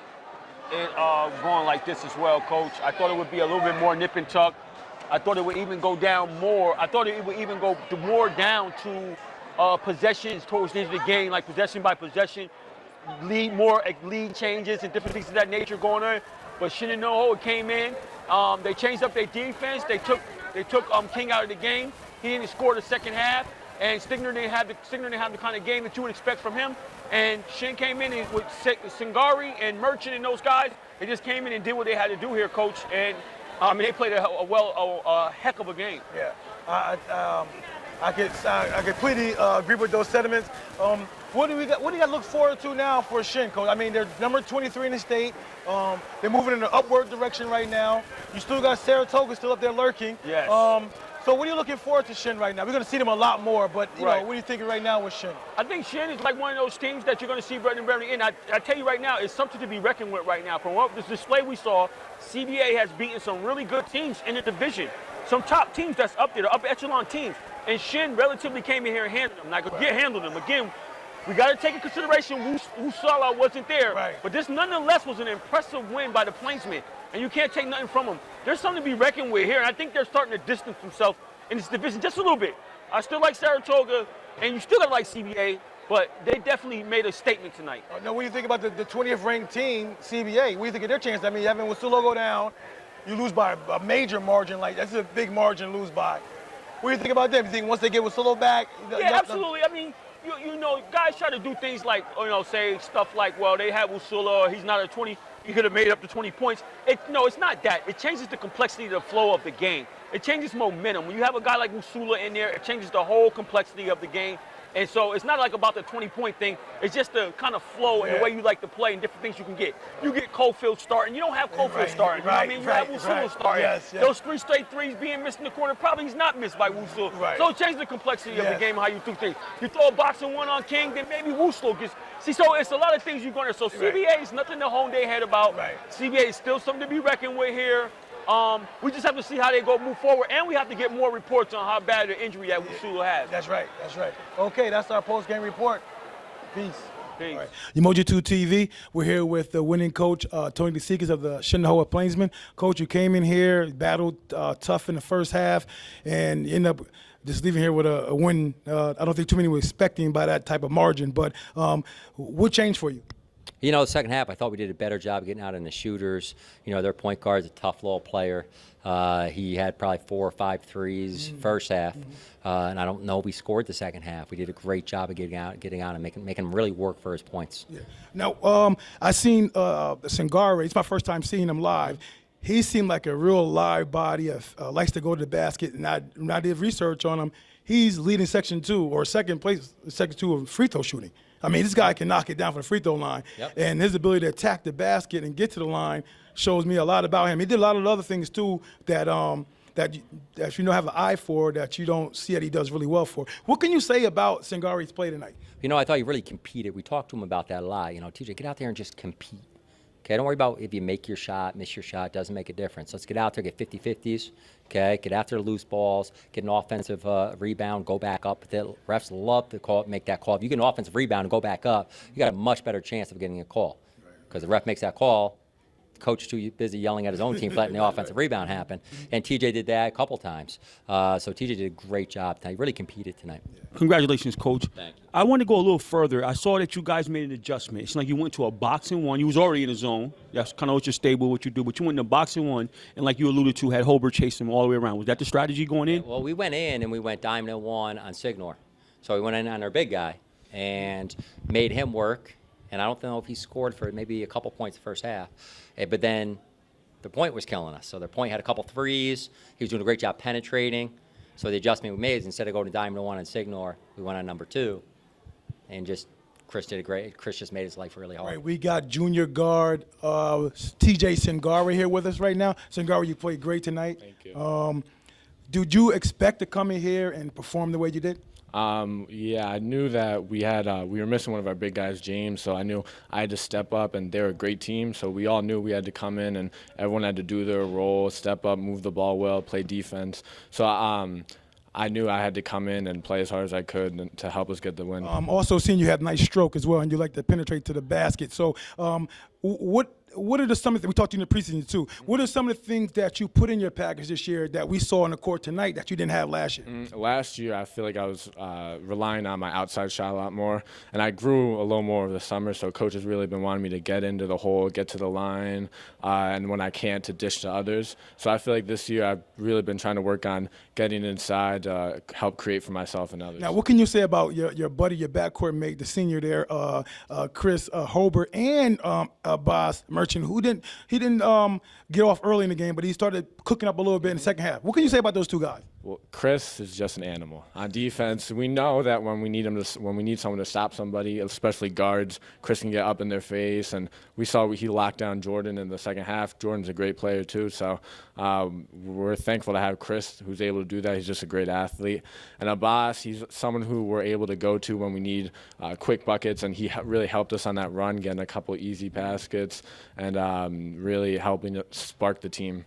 it going like this as well, Coach. I thought it would be a little bit more nip and tuck. I thought it would even go down more. I thought it would even go more down to possessions towards the end of the game, like possession by possession, lead changes and different things of that nature going on. But Shenendehowa came in. They changed up their defense. They took King out of the game. He didn't score the second half, and Stigner didn't have the kind of game that you would expect from him. And Shen came in with Singari and Merchant and those guys. They just came in and did what they had to do here, Coach. And they played a heck of a game. Yeah. I completely agree with those sentiments. What do we got to look forward to now for Shen, Coach? I mean, they're number 23 in the state. They're moving in an upward direction right now. You still got Saratoga still up there lurking. Yes. So what are you looking forward to Shen right now? We're going to see them a lot more, but you know, what are you thinking right now with Shen? I think Shen is like one of those teams that you're going to see very in. I tell you right now, it's something to be reckoned with right now. From what this display we saw, CBA has beaten some really good teams in the division. Some top teams that's up there, the upper echelon teams. And Shen relatively came in here and handled them. Like, handled them. Again, we got to take into consideration Wusala wasn't there. Right. But this nonetheless was an impressive win by the Plainsmen. And you can't take nothing from them. There's something to be reckoned with here. And I think they're starting to distance themselves in this division just a little bit. I still like Saratoga, and you still got to like CBA, but they definitely made a statement tonight. Now, what do you think about the 20th ranked team, CBA? What do you think of their chance? I mean, having Wasulo go down, you lose by a major margin. Like, that's a big margin to lose by. What do you think about them? You think once they get Wasulo back? Yeah, absolutely. I mean, you know, guys try to do things like, you know, say stuff like, well, they have Wasulo, he's not a 20, he could have made up to 20 points. No, it's not that. It changes the complexity of the flow of the game. It changes momentum. When you have a guy like Wusula in there, it changes the whole complexity of the game. And so it's not like about the 20-point thing. It's just the kind of flow and the way you like to play and different things you can get. You get Cofield starting. You don't have Cofield starting. You know what I mean? You have Wusula starting. Yes. Those 3 straight threes being missed in the corner, probably he's not missed by Wusula. Right. So it changes the complexity of the game and how you do things. You throw a boxing one on King, then maybe Wusula gets. See, so it's a lot of things you're going to. So CBA is nothing to hold their head about. CBA is still something to be reckoned with here. We just have to see how they move forward, and we have to get more reports on how bad the injury that Wusula has. That's right. Okay, that's our post-game report. Peace. Peace. Right. Umoja 2 TV, we're here with the winning coach, Tony DeSeekers of the Shenendehowa Plainsmen. Coach, you came in here, battled tough in the first half, and ended up just leaving here with a win. I don't think too many were expecting by that type of margin, but what changed for you? You know, the second half, I thought we did a better job getting out in the shooters. You know, their point guard's a tough little player. He had probably 4 or 5 threes first half, and I don't know if we scored the second half. We did a great job of getting out and making him really work for his points. Yeah. Now, I seen Singare. It's my first time seeing him live. He seemed like a real live body. Likes to go to the basket, and when I did research on him, he's leading Section 2 or second place, Section 2 of free throw shooting. I mean, this guy can knock it down from the free throw line. Yep. And his ability to attack the basket and get to the line shows me a lot about him. He did a lot of other things, too, that you know have an eye for that you don't see that he does really well for. What can you say about Singare's play tonight? You know, I thought he really competed. We talked to him about that a lot. You know, TJ, get out there and just compete. Okay, don't worry about if you make your shot, miss your shot, doesn't make a difference. Let's get out there, get 50-50s, okay, get after the loose balls, get an offensive rebound, go back up. The refs love to make that call. If you get an offensive rebound and go back up, you got a much better chance of getting a call. Because the ref makes that call, the coach is too busy yelling at his own team for letting the offensive rebound happen. And TJ did that a couple times. So TJ did a great job tonight. He really competed tonight. Congratulations, Coach. Thank you. I want to go a little further. I saw that you guys made an adjustment. It's like you went to a boxing one. You was already in the zone. That's kind of what you're stable, what you do. But you went in a boxing one, and like you alluded to, had Holbert chase him all the way around. Was that the strategy going in? Well, we went in and we went diamond and 1 on Signor. So we went in on our big guy and made him work. And I don't know if he scored for maybe a couple points the first half. But then the point was killing us. So their point had a couple threes. He was doing a great job penetrating. So the adjustment we made is instead of going to diamond 1 on Signor, we went on number 2. And Chris did a great. Chris just made his life really hard. All right, we got junior guard TJ Singare here with us right now. Singare, you played great tonight. Thank you. Did you expect to come in here and perform the way you did? Yeah, I knew that we were missing one of our big guys, James, so I knew I had to step up, and they're a great team, so we all knew we had to come in, and everyone had to do their role, step up, move the ball well, play defense. So I knew I had to come in and play as hard as I could to help us get the win. Also seeing you have nice stroke as well, and you like to penetrate to the basket. So what are some of the, we talked to you in the preseason too, what are some of the things that you put in your package this year that we saw on the court tonight that you didn't have last year? Last year, I feel like I was relying on my outside shot a lot more, and I grew a little more over the summer, so coach has really been wanting me to get into the hole, get to the line, and when I can't, to dish to others. So I feel like this year I've really been trying to work on getting inside, help create for myself and others. Now, what can you say about your buddy, your backcourt mate, the senior there, Chris Holbert, and Boss Merchant, who didn't get off early in the game, but he started cooking up a little bit in the second half. What can you say about those two guys? Well, Chris is just an animal. On defense, we know that when we need someone to stop somebody, especially guards, Chris can get up in their face. And we saw he locked down Jordan in the second half. Jordan's a great player too, so we're thankful to have Chris, who's able to do that. He's just a great athlete. And Abbas, he's someone who we're able to go to when we need quick buckets, and he really helped us on that run, getting a couple easy baskets and really helping spark the team.